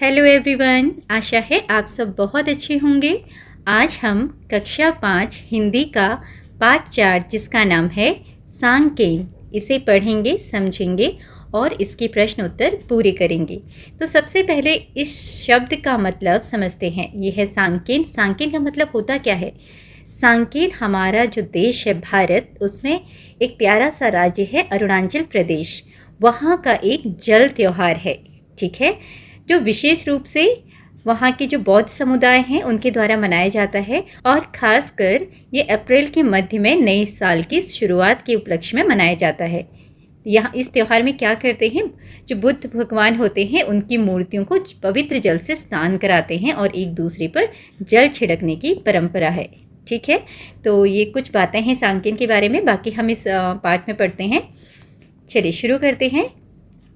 Hello everyone, आशा है आप सब बहुत अच्छे होंगे। आज हम कक्षा 5 हिंदी का पाठ 4 जिसका नाम है सांकेन, इसे पढ़ेंगे, समझेंगे और इसके प्रश्न उत्तर पूरे करेंगे। तो सबसे पहले इस शब्द का मतलब समझते हैं। ये है सांकेन। सांकेन का मतलब होता क्या है? सांकेन हमारा जो देश है भारत, उसमें एक प्यारा सा राज्य है अरुणाचल प्रदेश। वहाँ का एक जल त्योहार है, ठीक है, जो विशेष रूप से वहाँ के जो बौद्ध समुदाय हैं उनके द्वारा मनाया जाता है और ख़ासकर ये अप्रैल के मध्य में नए साल की शुरुआत के उपलक्ष्य में मनाया जाता है। यहाँ इस त्यौहार में क्या करते हैं, जो बुद्ध भगवान होते हैं उनकी मूर्तियों को पवित्र जल से स्नान कराते हैं और एक दूसरे पर जल छिड़कने की परंपरा है, ठीक है। तो ये कुछ बातें हैं सांकेन के बारे में, बाकी हम इस पाठ में पढ़ते हैं। चलिए शुरू करते हैं।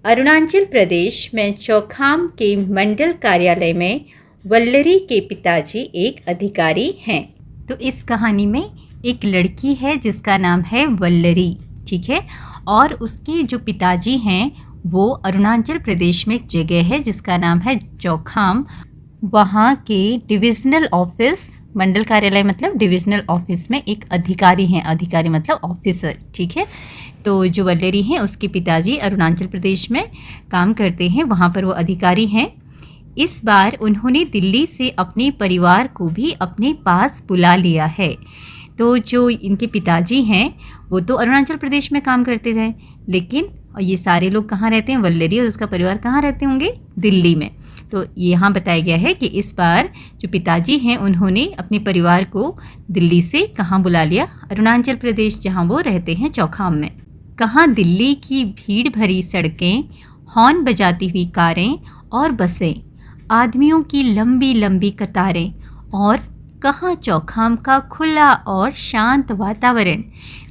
अरुणाचल प्रदेश में चौखाम के मंडल कार्यालय में वल्लरी के पिताजी एक अधिकारी हैं। तो इस कहानी में एक लड़की है जिसका नाम है वल्लरी, ठीक है, और उसके जो पिताजी हैं वो अरुणाचल प्रदेश में एक जगह है जिसका नाम है चौखाम। वहाँ के डिविजनल ऑफिस, मंडल कार्यालय मतलब डिविजनल ऑफिस में एक अधिकारी हैं। अधिकारी मतलब ऑफिसर, ठीक है। तो जो वल्लरी हैं उसके पिताजी अरुणाचल प्रदेश में काम करते हैं, वहाँ पर वो अधिकारी हैं। इस बार उन्होंने दिल्ली से अपने परिवार को भी अपने पास बुला लिया है। तो जो इनके पिताजी हैं वो तो अरुणाचल प्रदेश में काम करते थे, लेकिन ये सारे लोग कहाँ रहते हैं? वल्लरी और उसका परिवार कहाँ रहते होंगे? दिल्ली में। तो यहाँ बताया गया है कि इस बार जो पिताजी हैं उन्होंने अपने परिवार को दिल्ली से कहाँ बुला लिया? अरुणाचल प्रदेश, जहाँ वो रहते हैं चौखाम में। कहाँ दिल्ली की भीड़ भरी सड़कें, हॉर्न बजाती हुई कारें और बसें, आदमियों की लंबी लंबी कतारें, और कहाँ चौखाम का खुला और शांत वातावरण।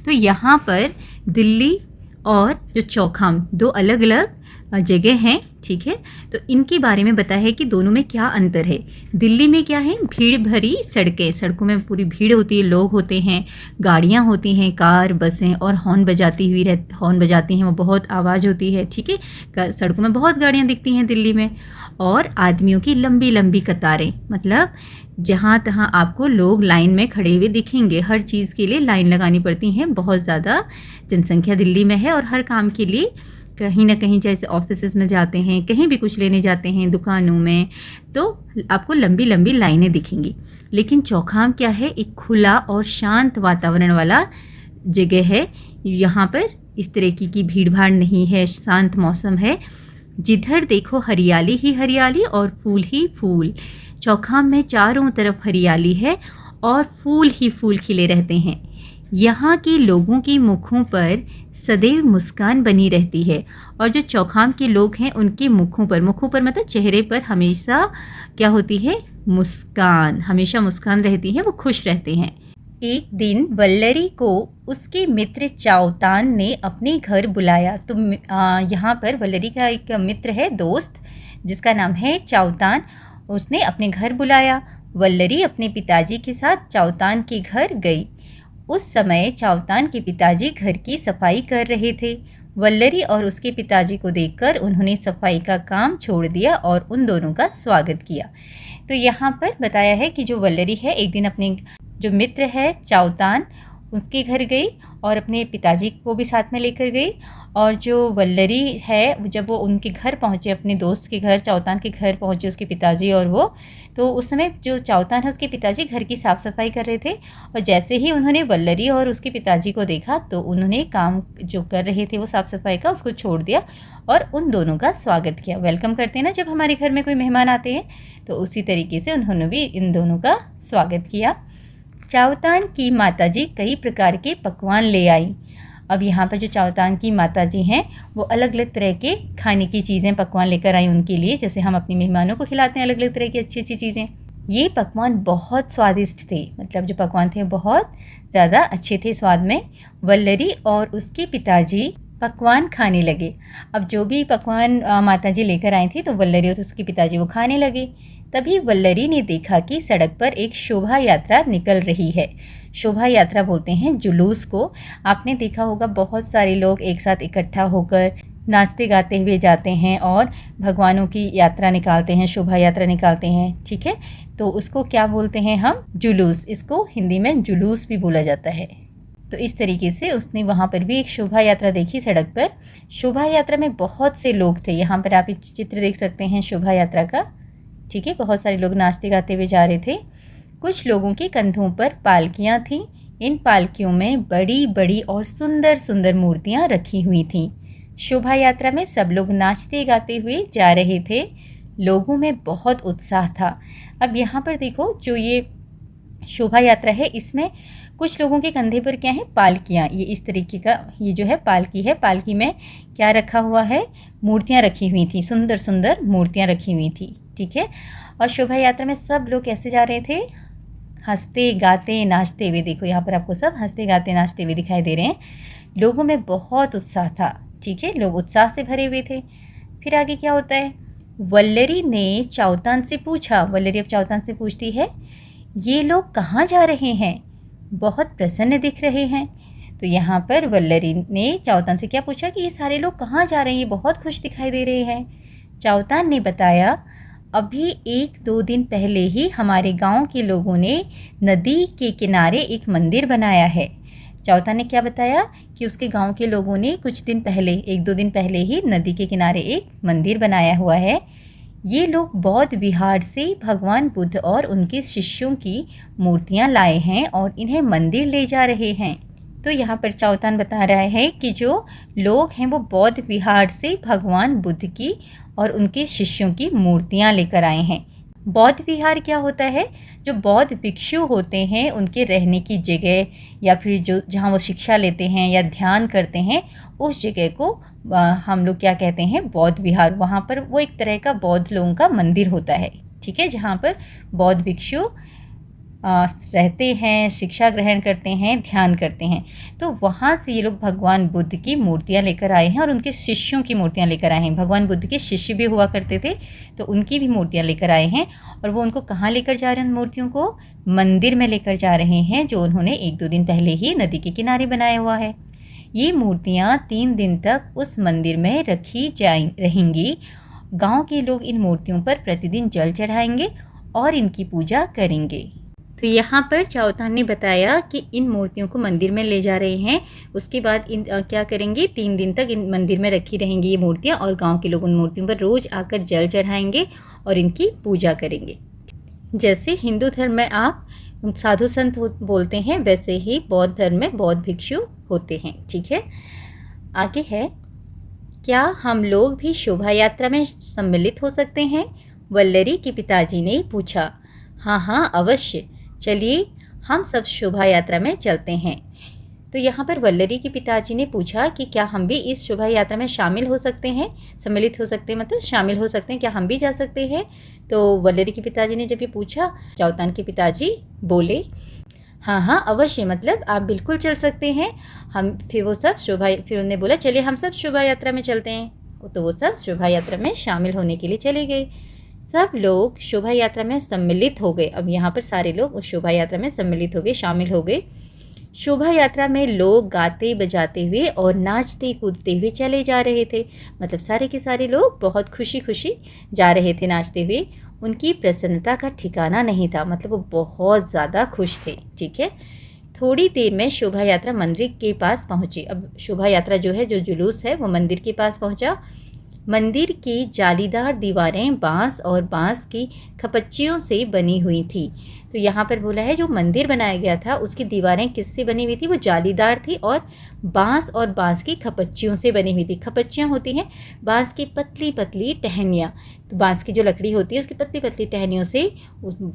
तो यहाँ पर दिल्ली और जो चौखाम दो अलग अलग जगह हैं, ठीक है। तो इनके बारे में बताया है कि दोनों में क्या अंतर है। दिल्ली में क्या है? भीड़ भरी सड़कें, सड़कों में पूरी भीड़ होती है, लोग होते हैं, गाड़ियाँ होती हैं, कार, बसें, और हॉर्न बजाती हैं, वो बहुत आवाज़ होती है, ठीक है। सड़कों में बहुत गाड़ियाँ दिखती हैं दिल्ली में, और आदमियों की लंबी लंबी कतारें, मतलब जहाँ तहाँ आपको लोग लाइन में खड़े हुए दिखेंगे। हर चीज़ के लिए लाइन लगानी पड़ती है, बहुत ज़्यादा जनसंख्या दिल्ली में है, और हर काम के लिए कहीं ना कहीं, जैसे ऑफिसेज में जाते हैं, कहीं भी कुछ लेने जाते हैं, दुकानों में, तो आपको लंबी लंबी लाइनें दिखेंगी। लेकिन चौखाम क्या है? एक खुला और शांत वातावरण वाला जगह है। यहाँ पर इस तरह की भीड़ भाड़ नहीं है, शांत मौसम है, जिधर देखो हरियाली ही हरियाली और फूल ही फूल। चौखाम में चारों तरफ हरियाली है और फूल ही फूल खिले रहते हैं। यहाँ के लोगों के मुखों पर सदैव मुस्कान बनी रहती है, और जो चौखाम के लोग हैं उनके मुखों पर मतलब चेहरे पर हमेशा क्या होती है? मुस्कान, हमेशा मुस्कान रहती है, वो खुश रहते हैं। एक दिन वल्लरी को उसके मित्र चावतान ने अपने घर बुलाया। तो यहाँ पर वल्लरी का एक मित्र है, दोस्त, जिसका नाम है चावतान। उसने अपने घर बुलाया। वल्लरी अपने पिताजी के साथ चावतान के घर गई। उस समय चावतान के पिताजी घर की सफाई कर रहे थे। वल्लरी और उसके पिताजी को देखकर उन्होंने सफाई का काम छोड़ दिया और उन दोनों का स्वागत किया। तो यहाँ पर बताया है कि जो वल्लरी है एक दिन अपने जो मित्र है चावतान, उसके घर गई और अपने पिताजी को भी साथ में लेकर गई। और जो वल्लरी है, जब वो उनके घर पहुँचे, अपने दोस्त के घर, चावतान के घर पहुँचे उसके पिताजी और वो, तो उस समय जो चावतान है उसके पिताजी घर की साफ़ सफाई कर रहे थे। और जैसे ही उन्होंने वल्लरी और उसके पिताजी को देखा तो उन्होंने काम जो कर रहे थे वो साफ़ सफाई का, उसको छोड़ दिया और उन दोनों का स्वागत किया। वेलकम करते हैं ना जब हमारे घर में कोई मेहमान आते हैं, तो उसी तरीके से उन्होंने भी इन दोनों का स्वागत किया। चावतान की माताजी कई प्रकार के पकवान ले आई। अब यहाँ पर जो चावतान की माताजी हैं वो अलग अलग तरह के खाने की चीज़ें, पकवान लेकर आई उनके लिए, जैसे हम अपने मेहमानों को खिलाते हैं अलग अलग तरह की अच्छी अच्छी चीज़ें। ये पकवान बहुत स्वादिष्ट थे, मतलब जो पकवान थे बहुत ज़्यादा अच्छे थे स्वाद में। वल्लरी और उसके पिताजी पकवान खाने लगे। अब जो भी पकवान माताजी लेकर आई थी तो वल्लरी और उसके पिताजी वो खाने लगे। तभी वल्लरी ने देखा कि सड़क पर एक शोभा यात्रा निकल रही है। शोभा यात्रा बोलते हैं जुलूस को। आपने देखा होगा बहुत सारे लोग एक साथ इकट्ठा होकर नाचते गाते हुए जाते हैं और भगवानों की यात्रा निकालते हैं, शोभा यात्रा निकालते हैं, ठीक है। तो उसको क्या बोलते हैं हम? जुलूस। इसको हिंदी में जुलूस भी बोला जाता है। तो इस तरीके से उसने वहाँ पर भी एक शोभा यात्रा देखी सड़क पर। शोभा यात्रा में बहुत से लोग थे। यहाँ पर आप चित्र देख सकते हैं शोभा यात्रा का, ठीक है। बहुत सारे लोग नाचते गाते हुए जा रहे थे। कुछ लोगों के कंधों पर पालकियाँ थीं। इन पालकियों में बड़ी बड़ी और सुंदर सुंदर मूर्तियाँ रखी हुई थीं। शोभा यात्रा में सब लोग नाचते गाते हुए जा रहे थे। लोगों में बहुत उत्साह था। अब यहाँ पर देखो, जो ये शोभा यात्रा है इसमें कुछ लोगों के कंधे पर क्या है? पालकियाँ। ये इस तरीके का ये जो है पालकी है। पालकी में क्या रखा हुआ है? मूर्तियाँ रखी हुई थी, सुंदर सुंदर मूर्तियाँ रखी हुई थी, ठीक है। और शोभा यात्रा में सब लोग कैसे जा रहे थे? हंसते गाते नाचते हुए। देखो यहाँ पर आपको सब हंसते गाते नाचते हुए दिखाई दे रहे हैं। लोगों में बहुत उत्साह था, ठीक है। लोग उत्साह से भरे हुए थे। फिर आगे क्या होता है? वल्लरी ने चावतान से पूछा। वल्लरी अब चावतान से पूछती है, ये लोग कहाँ जा रहे हैं? बहुत प्रसन्न दिख रहे हैं। तो यहाँ पर वल्लरी ने चावतान से क्या पूछा कि ये सारे लोग कहाँ जा रहे हैं? ये बहुत खुश दिखाई दे रहे हैं। चावतान ने बताया, अभी 1-2 दिन पहले ही हमारे गांव के लोगों ने नदी के किनारे एक मंदिर बनाया है। चावतान ने क्या बताया कि उसके गांव के लोगों ने कुछ दिन पहले, 1-2 दिन पहले ही नदी के किनारे एक मंदिर बनाया हुआ है। ये लोग बौद्ध विहार से भगवान बुद्ध और उनके शिष्यों की मूर्तियां लाए हैं और इन्हें मंदिर ले जा रहे हैं। तो यहाँ पर चावतान बता रहा है कि जो लोग हैं वो बौद्ध विहार से भगवान बुद्ध की और उनके शिष्यों की मूर्तियां लेकर आए हैं। बौद्ध विहार क्या होता है? जो बौद्ध भिक्षु होते हैं उनके रहने की जगह, या फिर जो जहाँ वो शिक्षा लेते हैं या ध्यान करते हैं, उस जगह को हम लोग क्या कहते हैं? बौद्ध विहार। वहाँ पर वो एक तरह का बौद्ध लोगों का मंदिर होता है, ठीक है, जहाँ पर बौद्ध भिक्षु रहते हैं, शिक्षा ग्रहण करते हैं, ध्यान करते हैं। तो वहाँ से ये लोग भगवान बुद्ध की मूर्तियाँ लेकर आए हैं और उनके शिष्यों की मूर्तियाँ लेकर आए हैं। भगवान बुद्ध के शिष्य भी हुआ करते थे, तो उनकी भी मूर्तियाँ लेकर आए हैं। और वो उनको कहाँ लेकर जा रहे हैं? उन मूर्तियों को मंदिर में लेकर जा रहे हैं, जो उन्होंने 1-2 दिन पहले ही नदी के किनारे बनाया हुआ है। ये मूर्तियाँ 3 दिन तक उस मंदिर में रखी रहेंगी। गाँव के लोग इन मूर्तियों पर प्रतिदिन जल चढ़ाएंगे और इनकी पूजा करेंगे। तो यहाँ पर चावतान ने बताया कि इन मूर्तियों को मंदिर में ले जा रहे हैं। उसके बाद इन क्या करेंगे? 3 दिन तक इन मंदिर में रखी रहेंगी ये मूर्तियाँ, और गांव के लोग उन मूर्तियों पर रोज़ आकर जल चढ़ाएंगे और इनकी पूजा करेंगे। जैसे हिंदू धर्म में आप साधु संत बोलते हैं, वैसे ही बौद्ध धर्म में बौद्ध भिक्षु होते हैं, ठीक है। आगे है, क्या हम लोग भी शोभा यात्रा में सम्मिलित हो सकते हैं? वल्लरी के पिताजी ने पूछा। हाँ हाँ, अवश्य, चलिए हम सब शोभा यात्रा में चलते हैं। तो यहाँ पर वल्लरी के पिताजी ने पूछा कि क्या हम भी इस शोभा यात्रा में शामिल हो सकते हैं? सम्मिलित हो सकते हैं मतलब शामिल हो सकते हैं, क्या हम भी जा सकते हैं? तो वल्लरी के पिताजी ने जब ये पूछा, चावतान के पिताजी बोले, हाँ हाँ अवश्य, मतलब आप बिल्कुल चल सकते हैं। फिर उन्होंने बोला, चलिए हम सब शोभा यात्रा में चलते हैं। तो वो सब शोभा यात्रा में शामिल होने के लिए चले गए। सब लोग शोभा यात्रा में सम्मिलित हो गए। अब यहाँ पर सारे लोग उस शोभा यात्रा में सम्मिलित हो गए, शामिल हो गए। शोभा यात्रा में लोग गाते बजाते हुए और नाचते कूदते हुए चले जा रहे थे। मतलब सारे के सारे लोग बहुत खुशी खुशी जा रहे थे नाचते हुए। उनकी प्रसन्नता का ठिकाना नहीं था, मतलब वो बहुत ज़्यादा खुश थे, ठीक है। थोड़ी देर में शोभा यात्रा मंदिर के पास पहुँची। अब शोभा यात्रा जो है, जो जुलूस है, वो मंदिर के पास पहुँचा। मंदिर की जालीदार दीवारें बांस और बांस की खपच्चियों से बनी हुई थी। तो यहाँ पर बोला है, जो मंदिर बनाया गया था उसकी दीवारें किससे बनी हुई थी? वो जालीदार थी और बांस की खपच्चियों से बनी हुई थी। खपच्चियाँ होती हैं बांस की पतली पतली टहनियाँ। तो बांस की जो लकड़ी होती है उसकी पतली पतली टहनियों से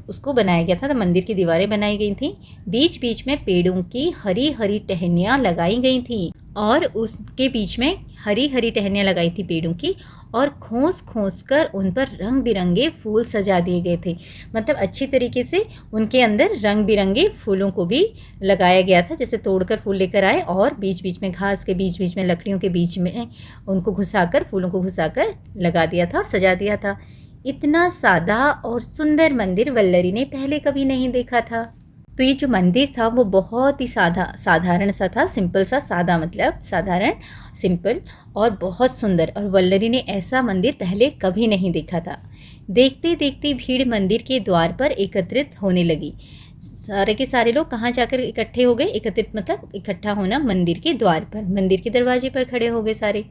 उसको बनाया गया था। तो मंदिर की दीवारें बनाई गई थी। बीच बीच में पेड़ों की हरी हरी टहनियाँ लगाई गई थी, और उसके बीच में हरी हरी टहनियाँ लगाई थी पेड़ों की, और खोस खोस कर उन पर रंग बिरंगे फूल सजा दिए गए थे। मतलब अच्छी तरीके से उनके अंदर रंग बिरंगे फूलों को भी लगाया गया था। जैसे तोड़कर फूल लेकर आए और बीच बीच में घास के बीच बीच में लकड़ियों के बीच में उनको घुसाकर, फूलों को घुसाकर लगा दिया था और सजा दिया था। इतना सादा और सुंदर मंदिर वल्लरी ने पहले कभी नहीं देखा था। तो तो ये जो मंदिर था वो बहुत ही साधारण सा था, सिंपल सा, सादा मतलब साधारण, सिंपल और बहुत सुंदर। और वल्लरी ने ऐसा मंदिर पहले कभी नहीं देखा था। देखते देखते भीड़ मंदिर के द्वार पर एकत्रित होने लगी। सारे के सारे लोग कहाँ जाकर इकट्ठे हो गए? एकत्रित मतलब इकट्ठा होना, मंदिर के द्वार पर, मंदिर के दरवाजे पर खड़े हो गए सारे।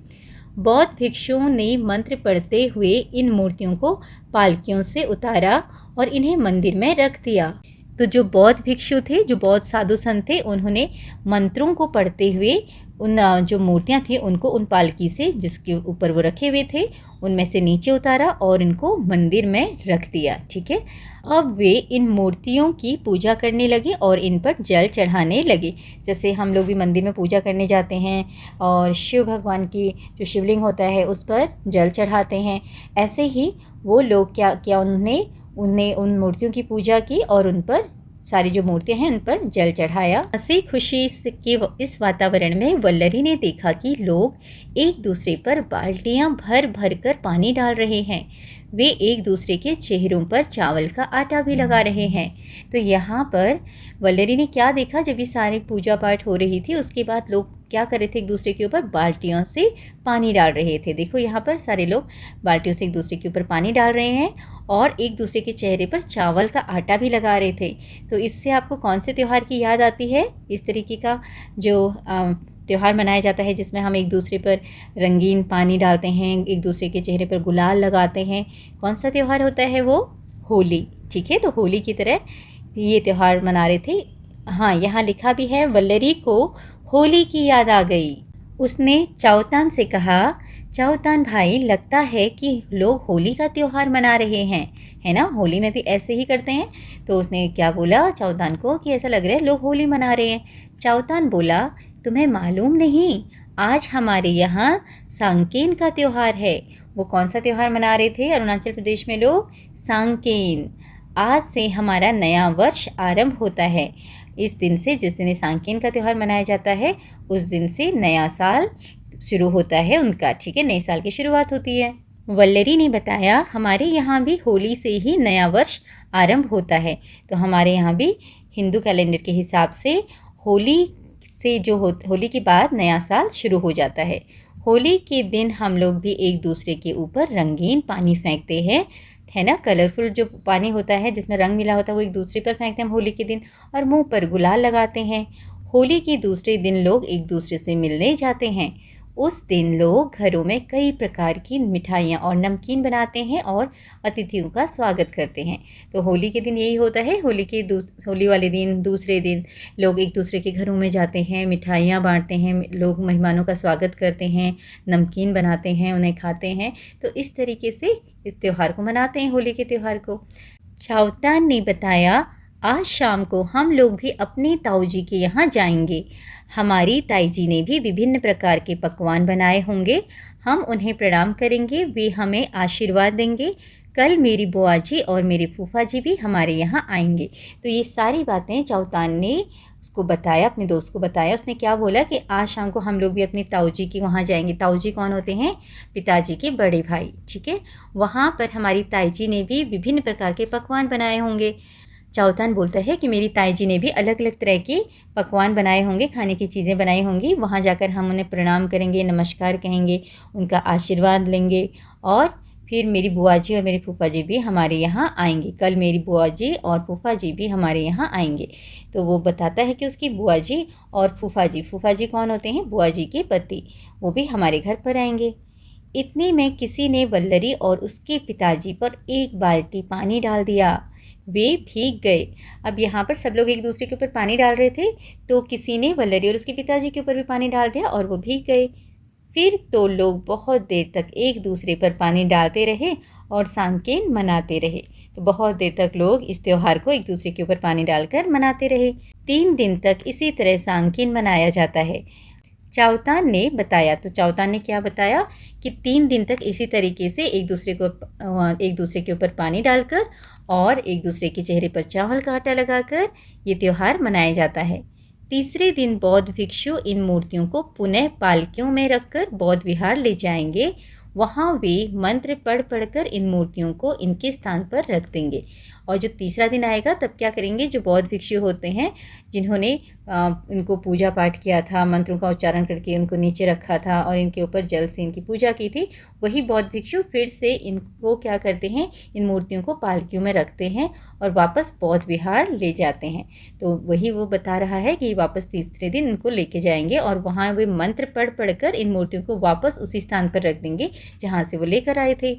बौद्ध भिक्षुओं ने मंत्र पढ़ते हुए इन मूर्तियों को पालकियों से उतारा और इन्हें मंदिर में रख दिया। तो जो बौद्ध भिक्षु थे, जो बौद्ध साधु संत थे, उन्होंने मंत्रों को पढ़ते हुए उन जो मूर्तियां थी उनको उन पालकी से जिसके ऊपर वो रखे हुए थे उनमें से नीचे उतारा और इनको मंदिर में रख दिया। ठीक है, अब वे इन मूर्तियों की पूजा करने लगे और इन पर जल चढ़ाने लगे। जैसे हम लोग भी मंदिर में पूजा करने जाते हैं और शिव भगवान की जो शिवलिंग होता है उस पर जल चढ़ाते हैं, ऐसे ही वो लोग क्या उन्हें उन मूर्तियों की पूजा की और उन पर सारी जो मूर्तियां हैं उन पर जल चढ़ाया। हंसी खुशी के इस वातावरण में वल्लरी ने देखा कि लोग एक दूसरे पर बाल्टियां भर भर कर पानी डाल रहे हैं। वे एक दूसरे के चेहरों पर चावल का आटा भी लगा रहे हैं। तो यहाँ पर वल्लरी ने क्या देखा, जब ये सारी पूजा पाठ हो रही थी उसके बाद लोग क्या कर रहे थे, एक दूसरे के ऊपर बाल्टियों से पानी डाल रहे थे। देखो यहाँ पर सारे लोग बाल्टियों से एक दूसरे के ऊपर पानी डाल रहे हैं और एक दूसरे के चेहरे पर चावल का आटा भी लगा रहे थे। तो इससे आपको कौन से त्यौहार की याद आती है? इस तरीके का जो त्यौहार मनाया जाता है जिसमें हम एक दूसरे पर रंगीन पानी डालते हैं, एक दूसरे के चेहरे पर गुलाल लगाते हैं, कौन सा त्यौहार होता है वो? होली। ठीक है, तो होली की तरह ये त्यौहार मना रहे थे। हाँ, यहाँ लिखा भी है, वल्लरी को होली की याद आ गई। उसने चाओतान से कहा, चाओतान भाई, लगता है कि लोग होली का त्यौहार मना रहे हैं, है ना? होली में भी ऐसे ही करते हैं। तो उसने क्या बोला चाओतान को कि ऐसा लग रहा है लोग होली मना रहे हैं। चाओतान बोला, तुम्हें मालूम नहीं, आज हमारे यहाँ सांकेन का त्यौहार है। वो कौन सा त्यौहार मना रहे थे अरुणाचल प्रदेश में लोग? सांकेन। आज से हमारा नया वर्ष आरंभ होता है। इस दिन से, जिस दिन सांकेन का त्यौहार मनाया जाता है, उस दिन से नया साल शुरू होता है उनका। ठीक है, नए साल की शुरुआत होती है। वल्लरी ने बताया, हमारे यहाँ भी होली से ही नया वर्ष आरंभ होता है। तो हमारे यहाँ भी हिंदू कैलेंडर के हिसाब से होली से होली के बाद नया साल शुरू हो जाता है। होली के दिन हम लोग भी एक दूसरे के ऊपर रंगीन पानी फेंकते हैं, है ना? कलरफुल जो पानी होता है जिसमें रंग मिला होता है वो एक दूसरे पर फेंकते हैं हम होली के दिन, और मुंह पर गुलाल लगाते हैं। होली के दूसरे दिन लोग एक दूसरे से मिलने जाते हैं। उस दिन लोग घरों में कई प्रकार की मिठाइयाँ और नमकीन बनाते हैं और अतिथियों का स्वागत करते हैं। तो होली के दिन यही होता है। होली वाले दिन, दूसरे दिन लोग एक दूसरे के घरों में जाते हैं, मिठाइयाँ बांटते हैं, लोग मेहमानों का स्वागत करते हैं, नमकीन बनाते हैं, उन्हें खाते हैं। तो इस तरीके से इस त्यौहार को मनाते हैं, होली के त्यौहार को। चाओतान ने बताया, आज शाम को हम लोग भी अपनी ताऊ जी के यहाँ जाएंगे। हमारी ताई जी ने भी विभिन्न प्रकार के पकवान बनाए होंगे। हम उन्हें प्रणाम करेंगे, वे हमें आशीर्वाद देंगे। कल मेरी बुआ जी और मेरे फूफा जी भी हमारे यहाँ आएंगे। तो ये सारी बातें चाओतान ने उसको बताया, अपने दोस्त को बताया। उसने क्या बोला कि आज शाम को हम लोग भी अपनी ताऊ जी के वहाँ जाएंगे। ताऊ जी कौन होते हैं? पिताजी के बड़े भाई। ठीक है, वहाँ पर हमारी ताई जी ने भी विभिन्न प्रकार के पकवान बनाए होंगे। चाओतान बोलता है कि मेरी ताई जी ने भी अलग अलग तरह के पकवान बनाए होंगे, खाने की चीज़ें बनाई होंगी। वहाँ जाकर हम उन्हें प्रणाम करेंगे, नमस्कार कहेंगे, उनका आशीर्वाद लेंगे और फिर मेरी बुआ जी और मेरे फूफा जी भी हमारे यहाँ आएंगे। कल मेरी बुआ जी और फूफा जी भी हमारे यहाँ आएंगे। तो वो बताता है कि उसकी बुआ जी और फूफा जी कौन होते हैं? बुआ जी के पति, वो भी हमारे घर पर आएंगे। इतने में किसी ने वल्लरी और उसके पिताजी पर एक बाल्टी पानी डाल दिया। वे भीग गए। अब यहाँ पर सब लोग एक दूसरे के ऊपर पानी डाल रहे थे, तो किसी ने वल्लरी और उसके पिताजी के ऊपर भी पानी डाल दिया और वो भीग गए। फिर तो लोग बहुत देर तक एक दूसरे पर पानी डालते रहे और सांकेन मनाते रहे। तो बहुत देर तक लोग इस त्यौहार को एक दूसरे के ऊपर पानी डालकर मनाते रहे। 3 दिन तक इसी तरह सांकेन मनाया जाता है। चाओतान ने बताया, तो चाओतान ने क्या बताया कि 3 दिन तक इसी तरीके से एक दूसरे के ऊपर पानी डालकर और एक दूसरे के चेहरे पर चावल का आटा लगाकर ये त्यौहार मनाया जाता है। तीसरे दिन बौद्ध भिक्षु इन मूर्तियों को पुनः पालकियों में रखकर बौद्ध विहार ले जाएंगे। वहाँ वे मंत्र पढ़ पढ़कर इन मूर्तियों को इनके स्थान पर रख देंगे। और जो तीसरा दिन आएगा तब क्या करेंगे, जो बौद्ध भिक्षु होते हैं जिन्होंने इनको पूजा पाठ किया था, मंत्रों का उच्चारण करके उनको नीचे रखा था और इनके ऊपर जल से इनकी पूजा की थी, वही बौद्ध भिक्षु फिर से इनको क्या करते हैं, इन मूर्तियों को पालकियों में रखते हैं और वापस बौद्ध विहार ले जाते हैं। तो वही वो बता रहा है कि वापस तीसरे दिन इनको लेके जाएंगे और वहाँ वे मंत्र पढ़ पढ़कर इन मूर्तियों को वापस उसी स्थान पर रख देंगे जहाँ से वो लेकर आए थे।